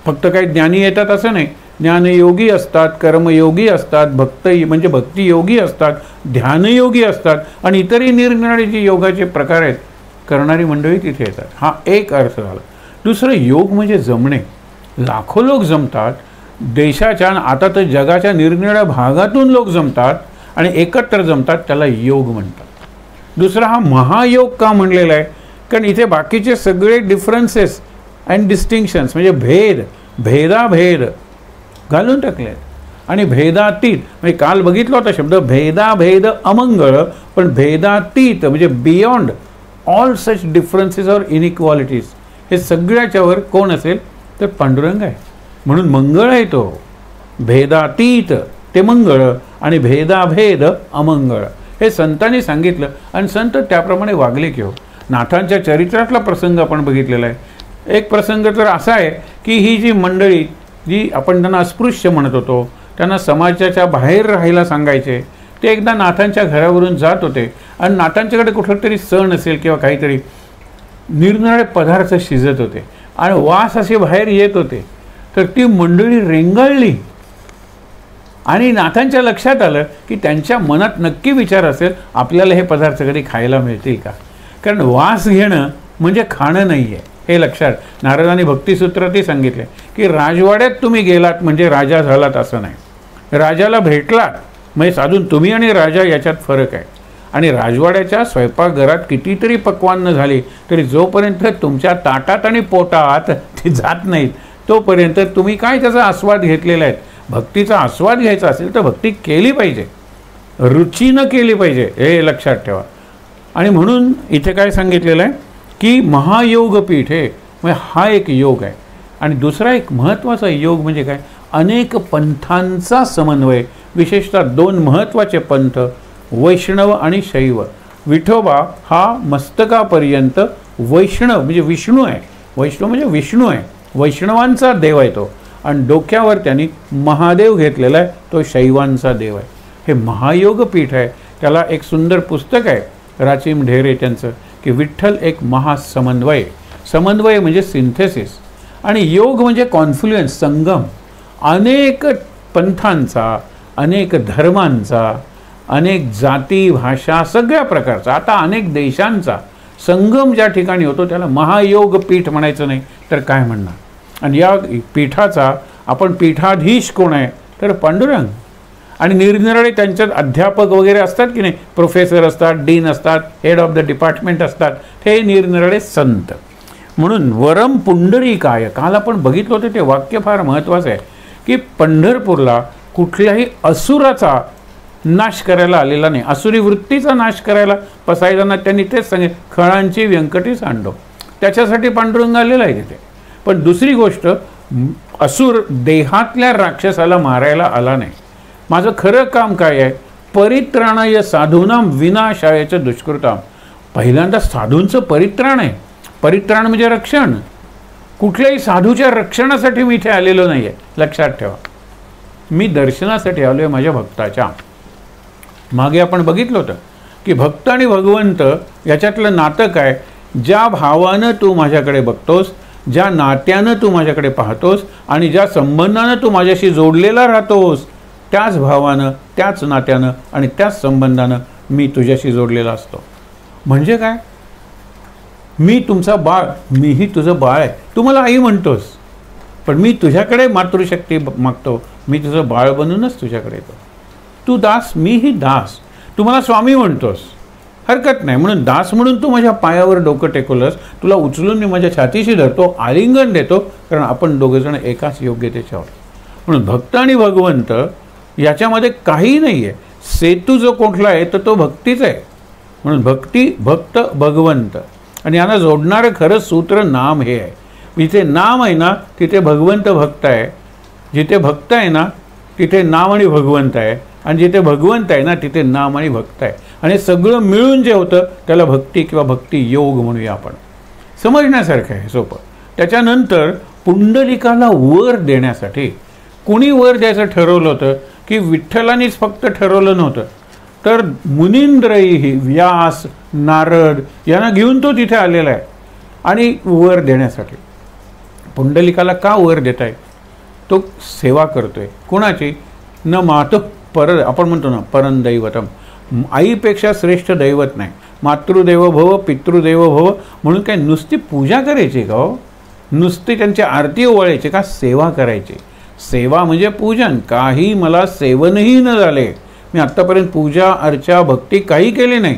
फक्त काही ज्ञानी येतात असं नाही. ज्ञानयोगी असतात, कर्मयोगी असतात, म्हणजे भक्तियोगी असतात, ध्यानयोगी असतात आणि इतरही निरनिराळे जे योगाचे प्रकार आहेत करणारी मंडळी तिथे येतात. हा एक अर्थ झाला. दुसरं, योग म्हणजे जमणे. लाखो लोक जमतात देशाच्या, आता तर जगाच्या निरनिराळ्या भागातून लोक जमतात आणि एकत्र जमतात, त्याला योग म्हणतात. दुसरा, हा महायोग का म्हणलेला आहे, कारण इथे बाकीचे सगळे डिफरन्सेस अँड डिस्टिंक्शन्स म्हणजे भेदाभेद घालून टाकले आहेत आणि भेदातीत. म्हणजे काल बघितलं होता शब्द भेदाभेद अमंगळ, पण भेदातीत म्हणजे beyond all such differences or inequalities. हे सगळ्याच्यावर कोण असेल तर पांडुरंग आहे. म्हणून मंगळ आहे तो. भेदातीत ते मंगळ आणि भेदाभेद अमंगळ हे संतांनी सांगितलं आणि संत त्याप्रमाणे वागले की हो. नाथांच्या चरित्रातला प्रसंग आपण बघितलेला आहे. एक प्रसंग तर असा आहे की ही जी मंडळी जी आपण त्यांना अस्पृश्य म्हणत होतो, त्यांना समाजाच्या बाहेर राहायला सांगायचे, ते एकदा नाथांच्या घरावरून जात होते आणि नाथांच्याकडे कुठला तरी सण असेल किंवा काहीतरी निरनिराळे पदार्थ शिजत होते आणि वास असे बाहेर येत होते. तर ती मंडळी रेंगाळली आणि नाथांच्या लक्षात आलं की त्यांच्या मनात नक्की विचार असेल आपल्याला हे पदार्थ कधी खायला मिळतील का. कारण वास घेणं म्हणजे खाणं नाही आहे हे लक्षात. नारदांनी भक्तिसूत्रातही सांगितले की राजवाड्यात तुम्ही गेलात म्हणजे राजा झालात असं नाही. राजाला भेटलात म्हणजे अजून तुम्ही आणि राजा याच्यात फरक आहे. आणि राजवाड्याच्या स्वयंपाकघरात कितीतरी पक्वान्न झाली तरी जोपर्यंत तुमच्या ताटात आणि पोटात ती जात नाहीत तोपर्यंत तुम्ही काय त्याचा आस्वाद घेतलेला आहे. भक्तीचा आस्वाद घ्यायचा असेल तर भक्ती केली पाहिजे, रुचीनं केली पाहिजे हे लक्षात ठेवा. आणि म्हणून इथे काय सांगितलेलं आहे की महायोगपीठ हे म्हणजे हा एक योग आहे. आणि दुसरा एक महत्त्वाचा योग म्हणजे काय, अनेक पंथांचा समन्वय. विशेषतः 2 महत्त्वाचे पंथ वैष्णव आणि शैव. विठोबा हा मस्तकापर्यंत वैष्णव म्हणजे विष्णू आहे. वैष्णव म्हणजे विष्णू आहे, वैष्णवांचा देव आहे तो. आणि डोक्यावर त्यांनी महादेव घेतलेला आहे, तो शैवांचा देव आहे. हे महायोगपीठ आहे. त्याला एक सुंदर पुस्तक आहे राचिम ढेरे त्यांचं की विठ्ठल एक महासमन्वय. समन्वय म्हणजे सिंथेसिस आणि योग म्हणजे कॉन्फ्लुएन्स, संगम. अनेक पंथांचा, अनेक धर्मांचा, अनेक जाती भाषा सगळ्या प्रकारचा, आता अनेक देशांचा संगम ज्या ठिकाणी होतो त्याला महायोगपीठ म्हणायचं नाही तर काय म्हणणार. आणि या पीठाचा आपण पीठाधीश कोण आहे तर पांडुरंग. आणि निरनिराळे त्यांच्यात अध्यापक वगैरे असतात की नाही, प्रोफेसर असतात, डीन असतात, हेड ऑफ द डिपार्टमेंट असतात, हे निरनिराळे संत. म्हणून वरम पुंडरीकाय, काल आपण बघितलं होतं ते वाक्य फार महत्त्वाचं आहे की पंढरपूरला कुठल्याही असुराचा नाश करायला आलेला नाही. आसुरी वृत्तीचा नाश करायला पसायदांना त्यांनी तेच सांगितलं, खळांची व्यंकटी सांडव. त्याच्यासाठी पांडुरंग आलेला आहे तिथे. पण दुसरी गोष्ट, असुर देहातल्या राक्षसाला मारायला आला नाही. माझं खरं काम काय आहे? परित्राणाय साधूनां विनाशायच दुष्कृतां. पहिल्यांदा साधूंचं परित्राण आहे. परित्राण म्हणजे रक्षण. कुठल्याही साधूच्या रक्षणासाठी मी इथे आलेलो नाही आहे, लक्षात ठेवा. मी दर्शनासाठी आलो आहे माझ्या भक्ताच्या. मागे आपण बघितलं होतं की भक्त आणि भगवंत याच्यातलं नातं काय? ज्या भावानं तू माझ्याकडे बघतोस, ज्या नात्यानं तू माझ्याकडे पाहतोस आणि ज्या संबंधानं तू माझ्याशी जोडलेला राहतोस, त्याच भावानं, त्याच नात्यानं आणि त्याच संबंधानं मी तुझ्याशी जोडलेला असतो. म्हणजे काय? मी तुमचा बाळ, मीही तुझं बाळ आहे. तू मला आई म्हणतोस, पण मी तुझ्याकडे मातृशक्ती मागतो. मी तुझं बाळ बनूनच तुझ्याकडे येतो. तू दास, मीही दास. तू मला स्वामी म्हणतोस, हरकत नाही. म्हणून दास म्हणून तू माझ्या पायावर डोकं टेकवलंस, तुला उचलून मी माझ्या छातीशी धरतो, आलिंगन देतो, कारण आपण दोघंजण एकाच योग्यतेच्या आहोत. म्हणून भक्त आणि भगवंत याच्यामध्ये काही नाही आहे. सेतू जो कुठला आहे तर तो भक्तीच आहे. म्हणून भक्ती, भक्त, भगवंत आणि यांना जोडणारं खरं सूत्र नाम हे आहे. जिथे नाम आहे ना तिथे भगवंत भक्त आहे, जिथे भक्त आहे ना तिथे नाम आणि भगवंत आहे, आणि जिथे भगवंत आहे ना तिथे नाम आणि भक्त आहे. आणि सगळं मिळून जे होतं त्याला भक्ती किंवा भक्ती योग म्हणूया आपण. समजण्यासारखं आहे, सोपं. त्याच्यानंतर पुंडलिकाला वर देण्यासाठी कुणी वर द्यायचं ठरवलं होतं की विठ्ठलानीच फक्त ठरवलं नव्हतं, तर मुनींद्रही, व्यास, नारद यांना घेऊन तो तिथे आलेला आहे. आणि वर देण्यासाठी पुंडलिकाला का वर देत आहे? तो सेवा करतोय. कोणाची? न मातु आपण म्हणतो ना परमदैवतम. आईपेक्षा श्रेष्ठ दैवत नाही. मातृदेव भव, पितृदेव भव म्हणून काय नुसती पूजा करायची का हो? नुसती त्यांची आरती ओवाळायची का? सेवा करायची. सेवा म्हणजे पूजन. काही मला सेवनही न झाले, मी आत्तापर्यंत पूजा, अर्चा, भक्ती काही केली नाही,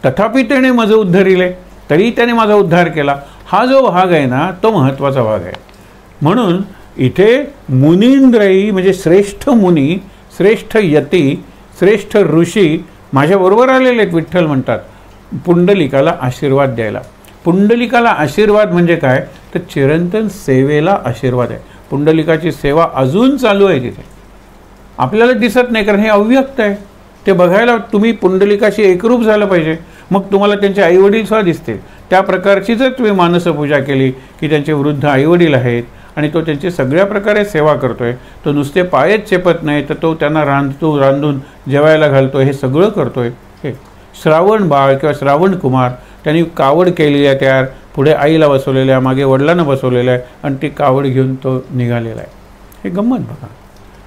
तथापि त्याने माझं उद्धारिले, तरी त्याने माझा उद्धार केला. हा जो भाग आहे ना तो महत्त्वाचा भाग आहे. म्हणून इथे मुनींद्रही म्हणजे श्रेष्ठ मुनी, श्रेष्ठ यती, श्रेष्ठ ऋषी माझ्याबरोबर आलेले आहेत. विठ्ठल म्हणतात पुंडलिकाला आशीर्वाद द्यायला. पुंडलिकाला आशीर्वाद म्हणजे काय? तर चिरंतन सेवेला आशीर्वाद आहे. पुंडलिकाची सेवा अजून चालू आहे तिथे. आपल्याला दिसत नाही कारण हे अव्यक्त आहे. ते बघायला तुम्ही पुंडलिकाशी एकरूप झालं पाहिजे, मग तुम्हाला त्यांचे आईवडील सुद्धा दिसतील. त्या प्रकारची जर तुम्ही मानसपूजा केली की त्यांचे वृद्ध आईवडील आहेत आणि तो त्यांची सगळ्या प्रकारे सेवा करतोय, तो नुसते पायच चेपत नाही तर तो त्यांना रांधून जेवायला घालतोय, हे सगळं करतोय. हे श्रावण बाळ किंवा श्रावण कुमार त्यांनी कावड केलेली आहे तयार, पुढे आईला बसवलेलं आहे, मागे वडिलांना बसवलेलं आहे आणि ती कावड घेऊन तो निघालेला आहे. हे गंमत बघा.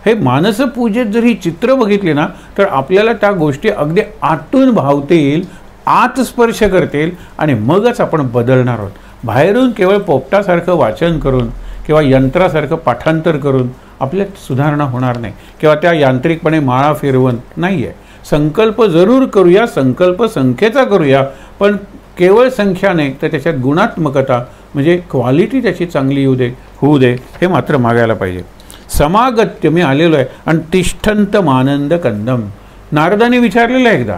हे मानसपूजेत जर ही चित्र बघितली ना तर आपल्याला त्या गोष्टी अगदी आतून भावतील, आत स्पर्श करतील आणि मगच आपण बदलणार आहोत. बाहेरून केवळ पोपटासारखं वाचन करून किंवा यंत्रासारखं पाठांतर करून आपल्यात सुधारणा होणार नाही, किंवा त्या यांत्रिकपणे माळा फिरवून नाही आहे. संकल्प जरूर करूया, संकल्प संख्येचा करूया, पण केवळ संख्या नाही तर त्याच्यात गुणात्मकता म्हणजे क्वालिटी त्याची चांगली होऊ दे हे मात्र मागायला पाहिजे. समागत्य मी आलेलो आहे आणि तिष्ठंत मानंद कंदम. नारदाने विचारलेलं आहे एकदा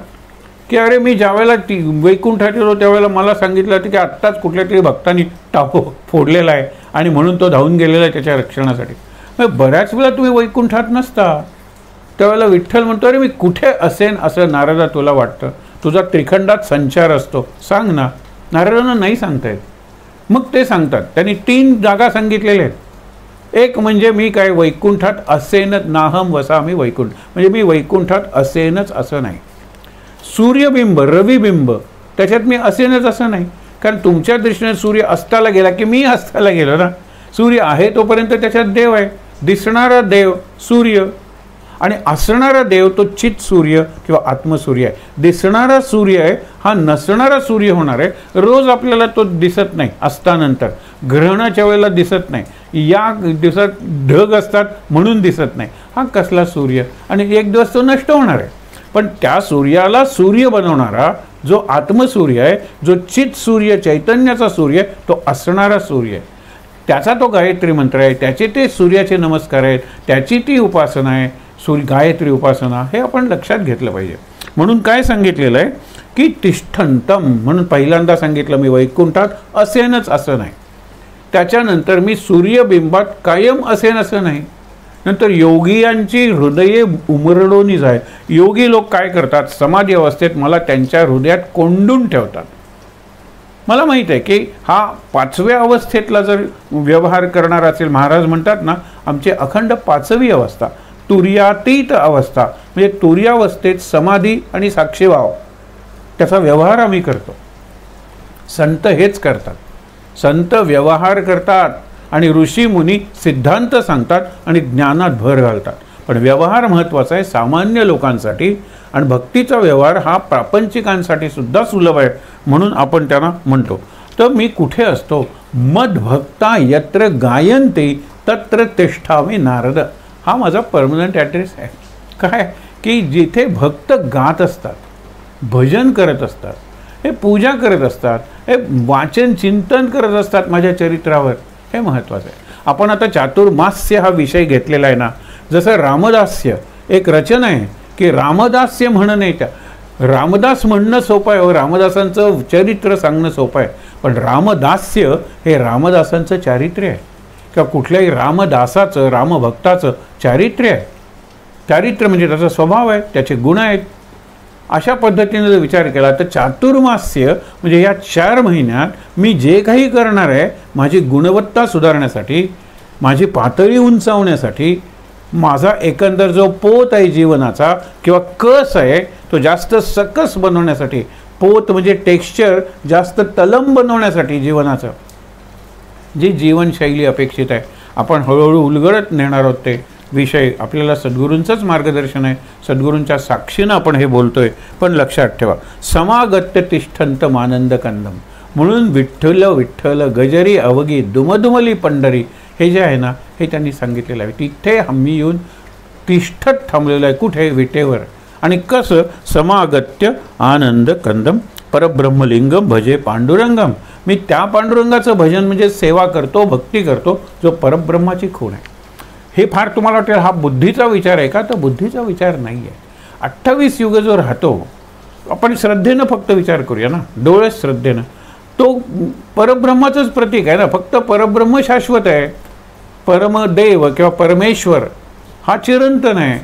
की अरे मी ज्यावेळेला वैकुंठात येतो त्यावेळेला मला सांगितलं होतं की आत्ताच कुठल्या तरी भक्तांनी टापो फोडलेला आहे आणि म्हणून तो धावून गेलेला आहे त्याच्या रक्षणासाठी. मग बऱ्याच वेळा तुम्ही वैकुंठात नसता, त्यावेळेला विठ्ठल म्हणतो अरे मी कुठे असेन असं नारदा तुला वाटतं? तुझा त्रिखंडात संचार असतो, सांग ना. नारदांना नाही सांगता येत. मग ते सांगतात. त्यांनी 3 जागा सांगितलेल्या आहेत. एक म्हणजे मी काय वैकुंठात असेनच, नाहम वसामी वैकुंठ, म्हणजे मी वैकुंठात असेनच असं नाही. सूर्यबिंब, रविबिंब त्याच्यात मी असेनच असं नाही, कारण तुमच्या दृष्टीने सूर्य अस्ताला गेला की मी अस्ताला गेलो ना. सूर्य आहे तोपर्यंत त्याच्यात देव आहे, दिसणारा देव सूर्य, आणि असणारा देव तो चित सूर्य किंवा आत्मसूर्य आहे. दिसणारा सूर्य आहे हा नसणारा सूर्य होणार आहे. रोज आपल्याला तो दिसत नाही, असतानंतर ग्रहणाच्या वेळेला दिसत नाही, या दिवसात ढग असतात म्हणून दिसत नाही. हा कसला सूर्य? आणि एक दिवस तो नष्ट होणार आहे. पण त्या सूर्याला सूर्य बनवणारा जो आत्मसूर्य आहे, जो चित सूर्य, चैतन्याचा सूर्य, तो असणारा सूर्य आहे. त्याचा तो गायत्री मंत्र आहे, त्याचे ते सूर्याचे नमस्कार आहेत, त्याची ती उपासना आहे. गायत्री उपासना हे आपण लक्षात घेतलं पाहिजे. म्हणून काय सांगितलेलं आहे की तिष्ठंतम म्हणून पहिल्यांदा सांगितलं मी वैकुंठात असेनच असं नाही. त्याच्यानंतर मी सूर्यबिंबात कायम असेन असं नाही. नंतर योगियांची हृदये उमरडोनी जाय. योगी लोक काय करतात, समाधी अवस्थेत मला त्यांच्या हृदयात कोंडून ठेवतात. मला माहीत आहे की हा 5व्या अवस्थेतला जर व्यवहार करणार असेल, महाराज म्हणतात ना आमची अखंड 5वी अवस्था तुर्यातीत अवस्था म्हणजे तुर्यावस्थेत समाधी आणि साक्षीभाव त्याचा व्यवहार आम्ही करतो. संत हेच करतात. संत व्यवहार करतात आणि ऋषी मुनी सिद्धांत सांगतात आणि ज्ञानात भर घालतात. पण व्यवहार महत्त्वाचा आहे सामान्य लोकांसाठी आणि भक्तीचा व्यवहार हा प्रापंचिकांसाठी सुद्धा सुलभ आहे म्हणून आपण त्यांना म्हणतो. तर मी कुठे असतो, मदभक्ता यत्र गायन्ते तत्र तिष्ठामि नारद, हा माझा परमनंट ॲड्रेस आहे. काय की जिथे भक्त गात असतात, भजन करत असतात, हे पूजा करत असतात, हे वाचन चिंतन करत असतात माझ्या चरित्रावर, हे महत्त्वाचं आहे. आपण आता चातुर्मास्य हा विषय घेतलेला आहे ना, जसं रामदास्य एक रचना आहे की रामदास्य म्हणणे, त्या रामदास म्हणणं सोपं आहे, रामदासांचं चरित्र सांगणं सोपं आहे. पण रामदास्य हे रामदासांचं चारित्र्य आहे किंवा कुठल्याही रामदासाचं रामभक्ताचं चारित्र्य आहे. चारित्र्य म्हणजे त्याचा स्वभाव आहे, त्याचे गुण आहेत. अशा पद्धतीने जर विचार केला तर चातुर्मास्य म्हणजे या 4 महिन्यात मी जे काही करणार आहे माझी गुणवत्ता सुधारण्यासाठी, माझी पातळी उंचावण्यासाठी, माझा एकंदर जो पोत आहे जीवनाचा किंवा कस आहे तो जास्त सकस बनवण्यासाठी, पोत म्हणजे टेक्स्चर जास्त तलम बनवण्यासाठी जीवनाचं जी जीवनशैली अपेक्षित आहे आपण हळूहळू उलगडत नेणार आहोत. ते विषय आपल्याला सद्गुरूंचंच मार्गदर्शन आहे, सद्गुरूंच्या साक्षीनं आपण हे बोलतोय. पण लक्षात ठेवा समागत्य तिष्ठंतम आनंद कंदम म्हणून विठ्ठल विठ्ठल गजरी अवगी दुमदुमली पंढरी हे जे आहे ना हे त्यांनी सांगितलेलं आहे. तिथे आम्ही येऊन तिष्ठत थांबलेलं आहे. कुठे, विटेवर. आणि कसं, समागत्य आनंद कंदम परब्रह्मलिंगम भजे पांडुरंगम, मी त्या पांडुरंगाचं भजन म्हणजे सेवा करतो, भक्ती करतो जो परब्रह्माची खूण आहे. हे फार तुम्हाला वाटेल हा बुद्धीचा विचार आहे का, तर बुद्धीचा विचार नाही आहे. 28 युग जो राहतो आपण श्रद्धेनं फक्त विचार करूया ना, डोळे श्रद्धेनं, तो परब्रह्माचंच प्रतीक आहे ना. फक्त परब्रह्म शाश्वत आहे. परमदेव किंवा परमेश्वर हा चिरंतन आहे.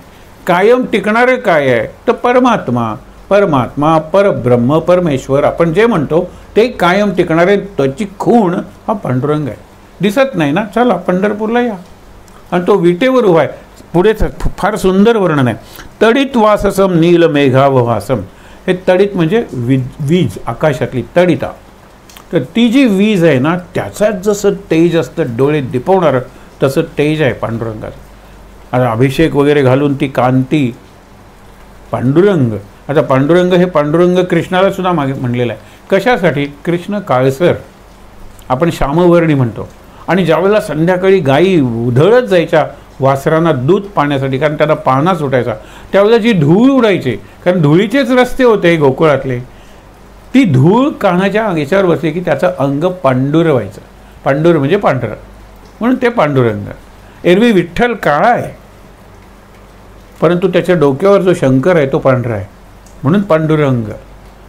कायम टिकणारे काय आहे तर परमात्मा, परमात्मा परब्रह्म परमेश्वर आपण जे म्हणतो ते कायम टिकणारे, त्याची खूण हा पांडुरंग आहे. दिसत नाही ना, चला पंढरपूरला या. आणि तो विटेवर उभा आहे. पुढे फार सुंदर वर्णन आहे. तडित वाससम नील मेघावहासम, हे तडित म्हणजे वीज, आकाशातली तडिता. तर ती जी वीज आहे ना त्याचाच जसं तेज असतं डोळे दिपवणारं तसं तेज आहे पांडुरंगाचं. आता अभिषेक वगैरे घालून ती कांती पांडुरंग. आता पांडुरंग हे पांडुरंग कृष्णाला सुद्धा मागे म्हणलेलं आहे. कशासाठी, कृष्ण काळसर आपण श्यामवर्णी म्हणतो. आणि ज्यावेळेला संध्याकाळी गायी उधळत जायच्या वासरांना दूध पाण्यासाठी, कारण त्यांना पाना सुटायचा, त्यावेळेला जी धूळ उडायची, कारण धुळीचेच रस्ते होते गोकुळातले, ती धूळ कानाच्या याच्यावर बसली की त्याचं अंग पांडुर व्हायचं. पांडुर म्हणजे पांढरं, म्हणून ते पांडुरंग. एरवी विठ्ठल काळा आहे परंतु त्याच्या डोक्यावर जो शंकर आहे तो पांढरा आहे म्हणून पांडुरंग.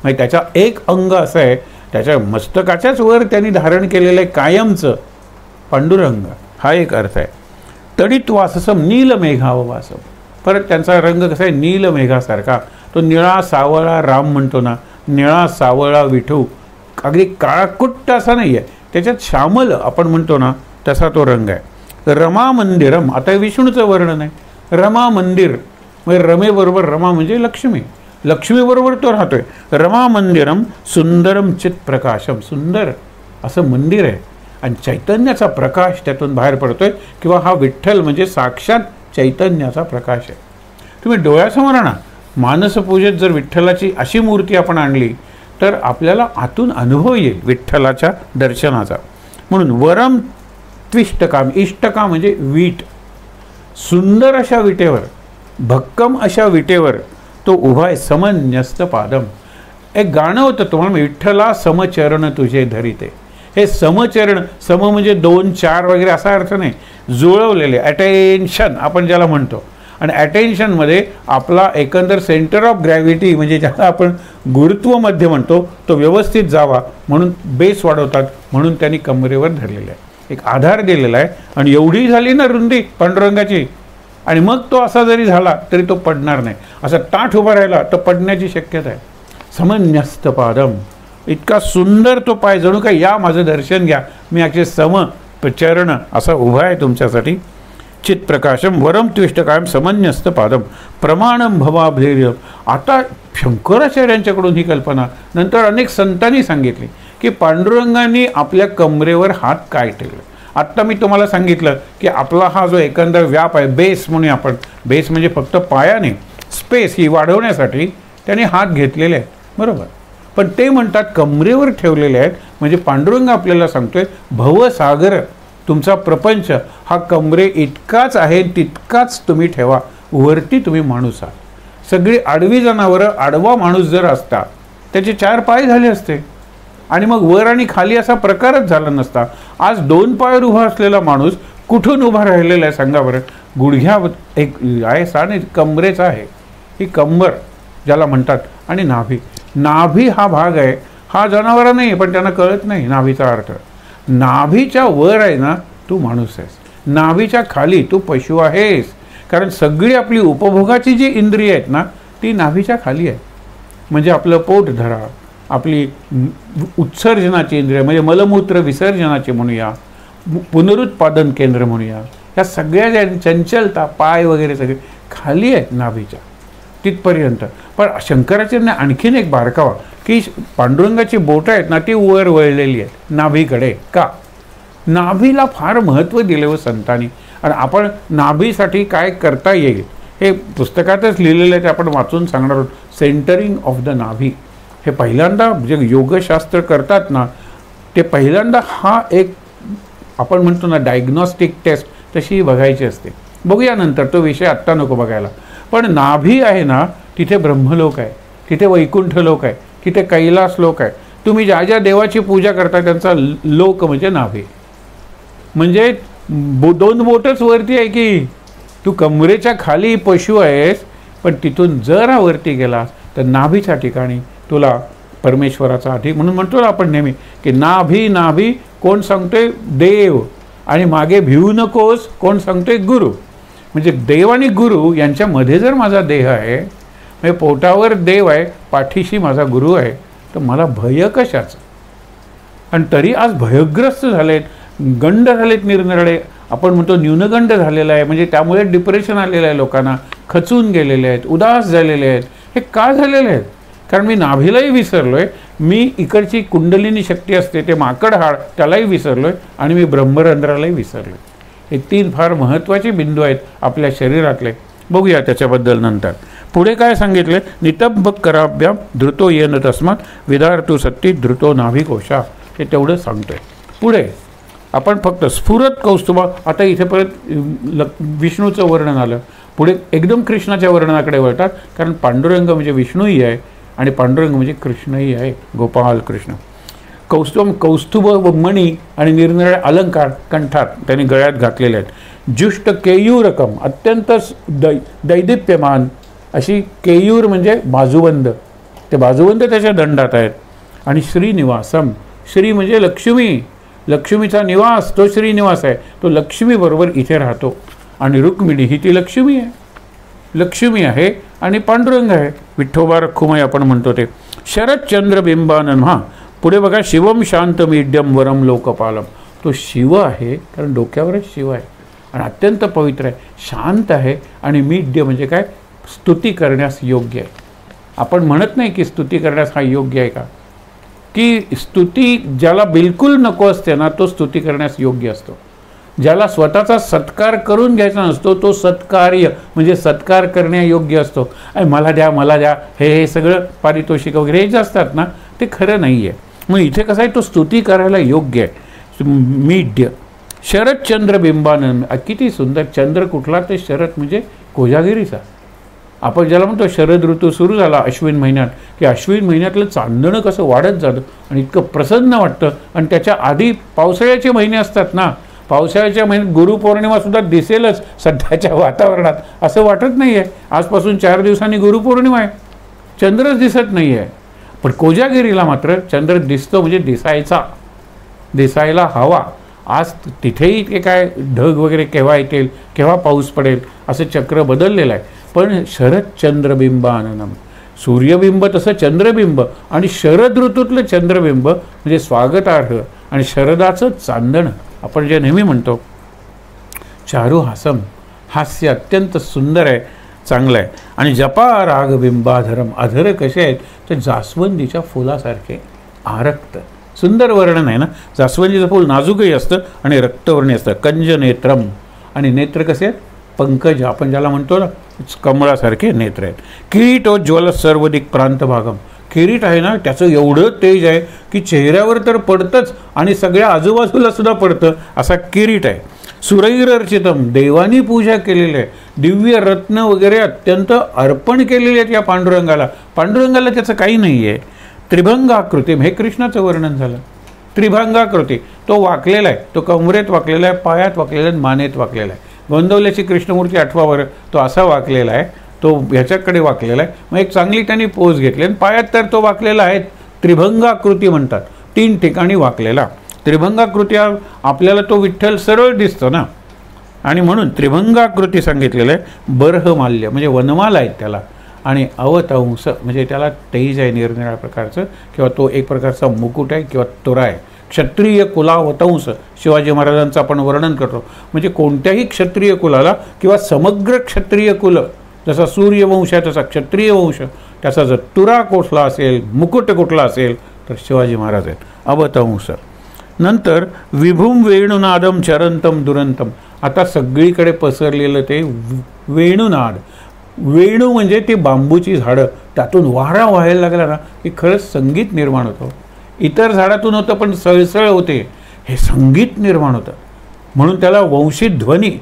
म्हणजे त्याचा एक अंग असं आहे, त्याच्या मस्तकाच्याच वर त्यांनी धारण केलेलं आहे कायमचं पांडुरंग, हा एक अर्थ आहे. तडित वाससम नील मेघाववासम, परत त्यांचा रंग कसा आहे नील मेघासारखा. तो निळा सावळा राम म्हणतो ना, निळा सावळा विठू, अगदी काळाकुट्ट असा नाही आहे, त्याच्यात श्यामल आपण म्हणतो ना तसा तो रंग आहे. रमा मंदिरम, आता विष्णूचं वर्णन आहे. रमा मंदिर म्हणजे रमेबरोबर, रमा म्हणजे लक्ष्मी, लक्ष्मीबरोबर तो राहतोय. रमा मंदिरम सुंदरम चित प्रकाशम, सुंदर असं मंदिर आहे आणि चैतन्याचा प्रकाश त्यातून बाहेर पडतोय. किंवा हा विठ्ठल म्हणजे साक्षात चैतन्याचा प्रकाश आहे. तुम्ही डोळ्यासमोर आणा, मानसपूजेत जर विठ्ठलाची अशी मूर्ती आपण आणली तर आपल्याला आतून अनुभव येईल विठ्ठलाच्या दर्शनाचा. म्हणून वरम त्विष्टकाम, इष्टका म्हणजे वीट, सुंदर अशा विटेवर, भक्कम अशा विटेवर तो उभा आहे. समन्यस्त पादम, एक गाणं होतं तुम्हाला, विठ्ठला समचरण तुझे धरिते. हे समचरण, सम म्हणजे 2 4 वगैरे असा अर्थ नाही, जुळवलेले, अटेन्शन आपण ज्याला म्हणतो. आणि अटेन्शनमध्ये आपला एकंदर सेंटर ऑफ ग्रॅव्हिटी म्हणजे ज्याला आपण गुरुत्व मध्य म्हणतो तो व्यवस्थित जावा म्हणून बेस वाढवतात, म्हणून त्यांनी कमरेवर धरलेलं आहे, एक आधार दिलेला आहे. आणि एवढी झाली ना रुंदी पांडुरंगाची, आणि मग तो असा जरी झाला तरी तो पडणार नाही. असा ताठ उभा राहिला तर पडण्याची शक्यता आहे. समन्यस्त पादम, इतका सुंदर तो पाय, जणू काय या माझं दर्शन घ्या, मी अक्षय सम चरण असा उभा आहे तुमच्यासाठी. चित्प्रकाशम वरम त्विष्ट कायम समन्यस्त पादम प्रमाणम भवाभैर्य. आता शंकराचार्यांच्याकडून ही कल्पना नंतर अनेक संतांनी सांगितली की पांडुरंगाने आपल्या कमरेवर हात काय ठेवले. आत्ता मी तुम्हाला सांगितलं की आपला हा जो एकंदर व्याप आहे, बेस म्हणून आपण, बेस म्हणजे फक्त पायाने स्पेस ही वाढवण्यासाठी त्याने हात घेतलेले आहेत, बरोबर. पण ते म्हणतात कमरेवर ठेवलेले आहेत, म्हणजे पांडुरंग आपल्याला सांगतोय भवसागर तुमचा प्रपंच हा कमरे इतकाच आहे, तितकाच तुम्ही ठेवा. वरती तुम्ही माणूस आहात. सगळी आडवी जनावरं, आडवा माणूस जर असता त्याचे 4 पाय झाले असते आणि मग वर आणि खाली असा प्रकारच झाला नसता. आज 2 पायावर उभा असलेला माणूस कुठून उभा राहिलेला आहे सांगा बरं. गुडघ्या एक आहे साने कमरेचा आहे, ही कंबर ज्याला म्हणतात. आणि नाभी, नाभी हा भाग आहे, हा जनावर नाही पण त्यांना कळत नाही नाभीचा अर्थ. नाभीच्या वर आहे ना तू माणूस आहेस, नाभीच्या खाली तू पशु आहेस. कारण सगळी आपली उपभोगाची जी इंद्रिय आहेत ना ती नाभीच्या खाली आहे. म्हणजे आपलं पोट धरा, आपली उत्सर्जनाची इंद्रिय म्हणजे मलमूत्र विसर्जनाची म्हणूया, पुनरुत्पादन केंद्र म्हणूया, ह्या सगळ्या ज्या चंचलता पाय वगैरे सगळे खाली आहेत नाभीच्या तिथपर्यंत. पण शंकराचार्यांनी आणखीन एक बारकावा की पांडुरंगाची बोटं आहेत ना ती वर वळलेली आहेत नाभीकडे. का? नाभीला फार महत्त्व दिले व संतांनी. आणि आपण नाभीसाठी काय करता येईल हे पुस्तकातच लिहिलेलं आहे, ते आपण वाचून सांगणार आहोत. सेंटरिंग ऑफ द नाभी हे पहिल्यांदा जे योगशास्त्र करतात ना ते पहिल्यांदा हा एक आपण म्हणतो ना डायग्नॉस्टिक टेस्ट तशी बघायची असते. बघूया नंतर, तो विषय आत्ता नको बघायला. पण नाभी आहे ना तिथे ब्रह्मलोक आहे, तिथे वैकुंठ लोक आहे, तिथे कैलास लोक आहे. तुम्ही ज्या ज्या देवाची पूजा करता त्यांचा लोक म्हणजे नाभी. म्हणजे 2 बोटच वरती आहे की तू कमरेच्या खाली पशु आहेस, पण तिथून जरा वरती गेलास तर नाभीच्या ठिकाणी तुला परमेश्वराचा आधी. म्हणून म्हणतो ना आपण नेहमी की नाभी नाभी कोण सांगतोय? देव. आणि मागे भिवू नकोस कोण सांगतोय? गुरु. म्हणजे देव आणि गुरु यांच्यामध्ये जर माझा देह आहे, म्हणजे पोटावर देव आहे, पाठीशी माझा गुरु आहे, तर मला भय कशाचं? आणि तरी आज भयग्रस्त झालेत, गंड झालेत निरनिराळे. आपण म्हणतो न्यूनगंड झालेला आहे, म्हणजे त्यामुळे डिप्रेशन आलेलं आहे, लोकांना खचून गेलेले आहेत, उदास झालेले आहेत. हे का झालेले आहेत? कारण मी नाभीलाही विसरलो आहे, मी इकडची कुंडलिनी शक्ती असते ते माकड हाड त्यालाही विसरलो आहे, आणि मी ब्रह्मरंध्रालाही विसरलो आहे. हे 3 फार महत्त्वाचे बिंदू आहेत आपल्या शरीरातले. बघूया त्याच्याबद्दल नंतर. पुढे काय सांगितले? नितंब कराभ्याम धृतो येन तस्मात विदार्तू सत्ती धृतो नाभिकोशा. हे तेवढं सांगतोय. पुढे आपण फक्त स्फुरत कौस्तुभा. आता इथे परत विष्णूचं वर्णन आलं. पुढे एकदम कृष्णाच्या वर्णनाकडे वळतात, कारण पांडुरंग म्हणजे विष्णूही आहे आणि पांडुरंग म्हणजे कृष्णही आहे, गोपाल कृष्ण. कौस्तुभ व मणी आणि निरनिराळे अलंकार कंठात त्यांनी गळ्यात घातलेले आहेत. जुष्ट केयूरकम अत्यंत दैदिप्यमान अशी केयूर म्हणजे बाजूबंद, ते बाजूबंद त्याच्या दंडात आहेत. आणि श्रीनिवासम, श्री म्हणजे लक्ष्मी, लक्ष्मीचा निवास तो श्रीनिवास आहे, तो लक्ष्मीबरोबर इथे राहतो. आणि रुक्मिणी ही ती लक्ष्मी आहे, लक्ष्मी आहे आणि पांडुरंग आहे, विठ्ठोबा रखुमाई आपण म्हणतो ते. शरदचंद्र बिंबानन. हा पुढे बघा, शिवम शांत मीड्यम वरम लोकपालम. तो शिव आहे कारण डोक्यावरच शिव आहे आणि अत्यंत पवित्र आहे, शांत आहे. आणि मीड्य म्हणजे काय? स्तुती करण्यास योग्य आहे. आपण म्हणत नाही की स्तुती करण्यास हा योग्य आहे का, की स्तुती ज्याला बिलकुल नको असते ना तो स्तुती करण्यास योग्य असतो. ज्याला स्वतःचा सत्कार करून घ्यायचा नसतो तो सत्कार्य म्हणजे सत्कार करण्यायोग्य असतो. मला द्या मला द्या हे सगळं पारितोषिक वगैरे हे जे असतात ना ते खरं नाही आहे. मग इथे कसं आहे, तो स्तुती करायला योग्य आहे. मीड्य शरदचंद्र बिंबानंद. किती सुंदर. चंद्र कुठला? ते शरद म्हणजे कोजागिरीचा. आपण ज्याला म्हणतो शरद ऋतू सुरू झाला अश्विन महिन्यात, की अश्विन महिन्यातलं चांदणं कसं वाढत जातं आणि इतकं प्रसन्न वाटतं. आणि त्याच्या आधी पावसाळ्याचे महिने असतात ना, पावसाळ्याच्या महिन्यात गुरुपौर्णिमा सुद्धा दिसेलच सध्याच्या वातावरणात असं वाटत नाही आहे. आजपासून 4 दिवसांनी गुरुपौर्णिमा आहे, चंद्रच दिसत नाही आहे. पण कोजागिरीला मात्र चंद्र दिसतो, म्हणजे दिसायला हवा. आज तिथेही ते काय ढग वगैरे केव्हा येतील, केव्हा पाऊस पडेल असं चक्र बदललेलं आहे. पण शरद चंद्रबिंबाननम, सूर्यबिंब तसं चंद्रबिंब, आणि शरद ऋतूतलं चंद्रबिंब म्हणजे स्वागतार्ह. आणि शरदाचं चांदणं आपण जे नेहमी म्हणतो चारू हासम, हास्य अत्यंत सुंदर आहे, चांगलं आहे. आणि जपा रागबिंबाधरम, अधर कसे आहेत ते जास्वंदीच्या फुलासारखे आरक्त. सुंदर वर्णन आहे ना. जास्वंदीचं फूल नाजूकही असतं आणि रक्तवर्णी असतं. कंज नेत्रम, आणि नेत्र कसे आहेत, पंकज, आपण ज्याला म्हणतो ना कमळासारखे नेत्र आहेत. किरीटोज्ज्वल सर्वदिक प्रांत भागम, किरीट आहे ना त्याचं एवढं तेज आहे की चेहऱ्यावर तर पडतंच आणि सगळ्या आजूबाजूला सुद्धा पडतं, असा किरीट आहे. सुरैरर्चितम, देवानी पूजा केलेली आहे, दिव्य रत्न वगैरे अत्यंत अर्पण केलेले आहेत या पांडुरंगाला. पांडुरंगाला त्याचं काही नाही आहे. त्रिभंगाकृती, हे कृष्णाचं वर्णन झालं. त्रिभंगाकृती, तो वाकलेला आहे, तो कमरेत वाकलेला आहे, पायात वाकलेला आहे, मानेत वाकलेला आहे. गोंदवल्याची कृष्णमूर्ती आठवावर तो असा वाकलेला आहे, तो ह्याच्याकडे वाकलेला आहे. मग एक चांगली त्यांनी पोज घेतली आणि पायात तर तो वाकलेला आहे. त्रिभंगाकृती म्हणतात, 3 ठिकाणी वाकलेला. त्रिभंगाकृती आपल्याला तो विठ्ठल सरळ दिसतो ना, आणि म्हणून त्रिभंगाकृती सांगितलेलं आहे. बर्हमाल्य म्हणजे वनमाला आहेत त्याला, आणि अवतंस म्हणजे त्याला तेज आहे निरनिराळ्या प्रकारचं, किंवा तो एक प्रकारचा मुकुट आहे किंवा तुरा आहे. क्षत्रिय कुलावतंस शिवाजी महाराजांचं आपण वर्णन करतो. म्हणजे कोणत्याही क्षत्रिय कुलाला किंवा समग्र क्षत्रिय कुल, जसा सूर्यवंश आहे तसा क्षत्रिय वंश, त्याचा जर तुरा कुठला असेल, मुकुट कुठला असेल तर शिवाजी महाराज आहेत. अवतंस. नंतर विभूम वेणुनादम चरंतम दुरंतम, आता सगळीकडे पसरलेलं ते वेणुनाद. वेणू म्हणजे ती बांबूची झाडं, त्यातून वारा व्हायला लागला ना की खरंच संगीत निर्माण होतं. इतर झाडातून होतं पण सळसळ होते, हे संगीत निर्माण होतं, म्हणून त्याला वंशित ध्वनी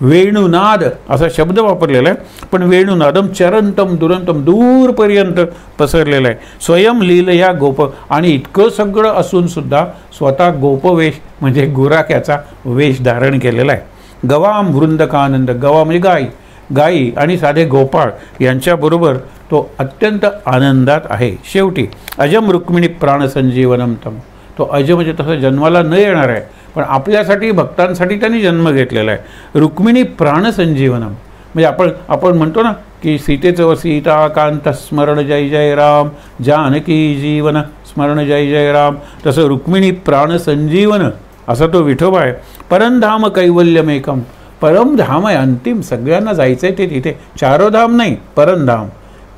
वेणुनाद असा शब्द वापरलेला आहे. पण वेणुनादम चरंतम दुरंतम, दूरपर्यंत पसरलेला आहे. स्वयं लीलया गोप, आणि इतकं सगळं असून सुद्धा स्वतः गोपवेश म्हणजे गुराख्याचा वेश धारण केलेला आहे. गवाम वृंदकानंद, गवा म्हणजे गाई आणि साधे गोपाळ यांच्याबरोबर तो अत्यंत आनंदात आहे. शेवटी अजम रुक्मिणी प्राणसंजीवनम तम, तो अज म्हणजे तसं जन्माला न येणार आहे, पण आपल्यासाठी भक्तांसाठी त्यांनी जन्म घेतलेला आहे. रुक्मिणी प्राणसंजीवनम म्हणजे आपण म्हणतो ना की सीतेचं सीता कांत स्मरण जय जय राम, जानकी जीवन स्मरण जय जय राम, तसं रुक्मिणी प्राणसंजीवन असा तो विठोबा आहे. परमधाम कैवल्यमेकम, परमधाम आहे, अंतिम सगळ्यांना जायचं आहे ते तिथे. चारोधाम नाही, परमधाम,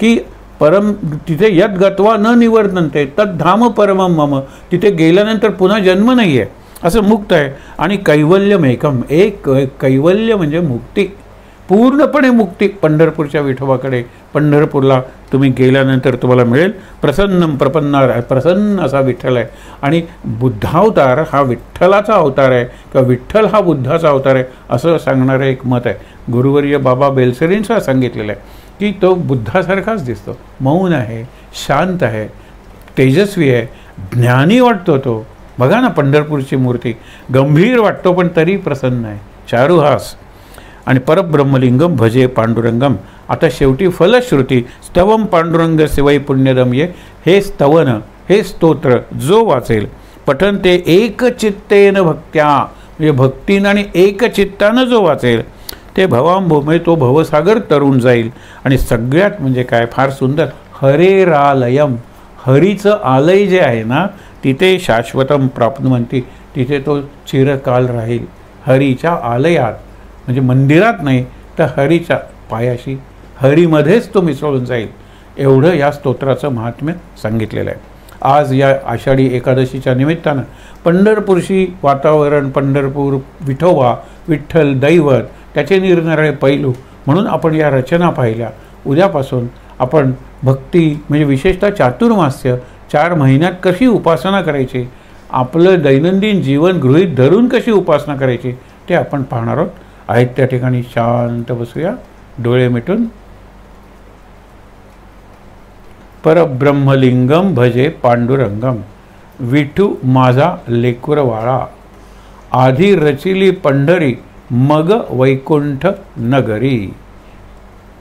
की परम तिथे यत गत्वा न निवर्तन्ते तद्धाम परमम मम, तिथे गेल्यानंतर पुन्हा जन्म नाही आहे, असं मुक्त आहे. आणि कैवल्यमेकम, एक कैवल्य म्हणजे मुक्ती, पूर्णपणे मुक्ती पंढरपूरच्या विठोबाकडे. पंढरपूरला तुम्ही गेल्यानंतर तुम्हाला मिळेल. प्रसन्नम प्रपन्नार, प्रसन्न असा विठ्ठल आहे. आणि बुद्धावतार हा विठ्ठलाचा अवतार आहे, किंवा विठ्ठल हा बुद्धाचा अवतार आहे असं सांगणारं एक मत आहे. गुरुवर्य बाबा बेलसरींचा सांगितलेलं आहे की तो बुद्धासारखाच दिसतो, मौन आहे, शांत आहे, तेजस्वी आहे, ज्ञानी वाटतो तो. बघा ना पंढरपूरची मूर्ती, गंभीर वाटतो पण तरी प्रसन्न आहे, चारुहास. आणि परब्रह्मलिंगम भजे पांडुरंगम. आता शेवटी फलश्रुती स्तवम पांडुरंग शिवै पुण्यदम ये, हे स्तवन, हे स्तोत्र जो वाचेल पठन ते एकचित्तेन भक्त्या, म्हणजे भक्तीनं आणि एकचित्तानं जो वाचेल ते भवांभूमे तो भवसागर तरुण जाईल. आणि सगळ्यात म्हणजे काय फार सुंदर, हरेरालयम, हरीचं आलय जे आहे ना तिथे शाश्वतम प्राप्नुवन्ति, तिथे तो चिरकाल राहील. हरीच्या आलयात म्हणजे मंदिरात नाही तर हरीच्या पायाशी, हरीमध्येच तो मिसळून जाईल. एवढं या स्तोत्राचं महात्म्य सांगितलेलं आहे. आज या आषाढी एकादशीच्या निमित्तानं पंढरपूरशी वातावरण, पंढरपूर, विठोबा, विठ्ठल, दैवत, त्याचे निरनिराळे पैलू म्हणून आपण या रचना पाहिल्या. उद्यापासून आपण भक्ती म्हणजे विशेषतः चातुर्मास्य 4 महिन्यात कशी उपासना करायची, आपलं दैनंदिन जीवन गृहीत धरून कशी उपासना करायची ते आपण पाहणार आहोत. आहेत त्या ठिकाणी शांत बसूया, डोळे मिटून. परब्रह्मलिंगम भजे पांडुरंगम, विठू माझा लेकुरवाळा, आधी रचिली पंढरी मग वैकुंठ नगरी.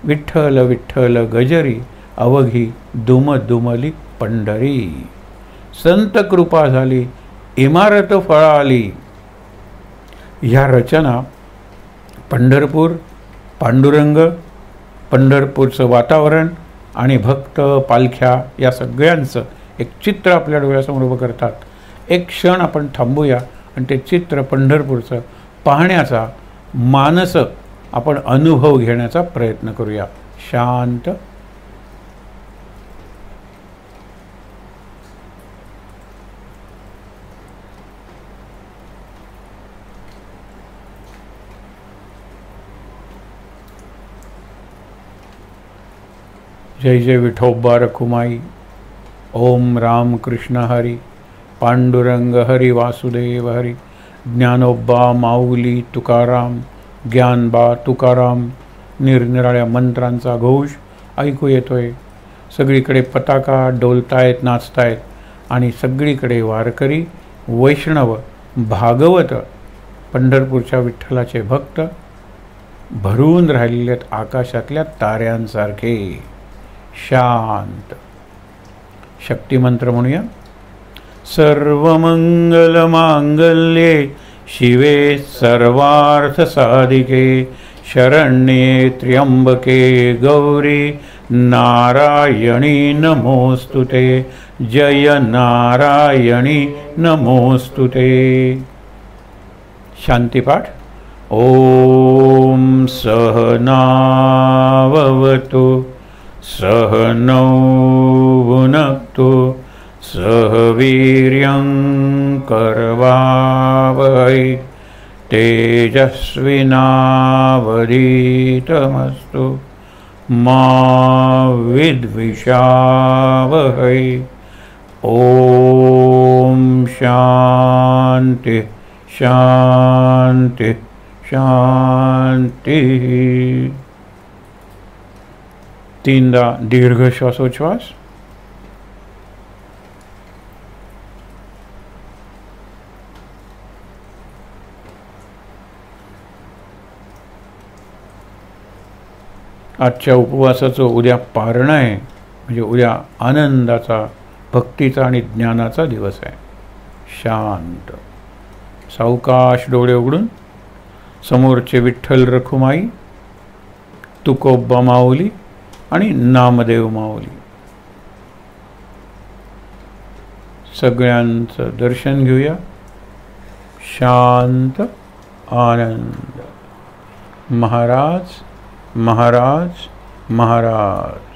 विठ्ठल विठ्ठल गजरी अवघी दुम दुमली पंढरी. संत कृपा झाली इमारत फळाली. ह्या रचना पंढरपूर, पांडुरंग, पंढरपूरचं वातावरण आणि भक्त पालख्या या सगळ्यांचं एक चित्र आपल्या डोळ्यासमोर उभं करतात. एक क्षण आपण थांबूया आणि ते चित्र पंढरपूरचं पाहण्याचा, मानस आपण अनुभव घेण्याचा प्रयत्न करूया. शांत. जय जय विठोबा रखुमाई. ओम राम कृष्ण हरी. पांडुरंग हरी वासुदेव हरी. ज्ञानोबा माऊली तुकाराम. ज्ञानबा तुकाराम. निरनिराळ्या मंत्रांचा घोष ऐकू येतोय. सगळीकडे पताका डोलतायत, नाचतायत आणि सगळीकडे वारकरी, वैष्णव, भागवत, पंढरपूरच्या विठ्ठलाचे भक्त भरून राहिलेले आहेत आकाशातल्या ताऱ्यांसारखे. शांत. शक्तिमंत्र म्हणूया. सर्वमंगलमांगल्ये शिवे सर्वार्थ साधिके शरण्ये त्र्यंबके गौरी नारायणी नमोस्तुते. जय नारायणी नमोस्तुते. शांतिपाठ. ओम सहनाववतु सहनौ भुनक्तु सह वीर्यं करवावहै तेजस्विनावधीतमस्तु मा विद्विषावहै. ओम शांति शांति शांति. तीनदा दीर्घ श्वासोच्छ्वास. आजच्या उपवासाचं उद्या पारण आहे, म्हणजे उद्या आनंदाचा, भक्तीचा आणि ज्ञानाचा दिवस आहे. शांत. सावकाश डोळे उघडून समोरचे विठ्ठल रखुमाई, तुकोबा माऊली आणि नामदेव माऊली सगळ्यांचं दर्शन घेऊया. शांत. आनंद. महाराज महाराज महाराज.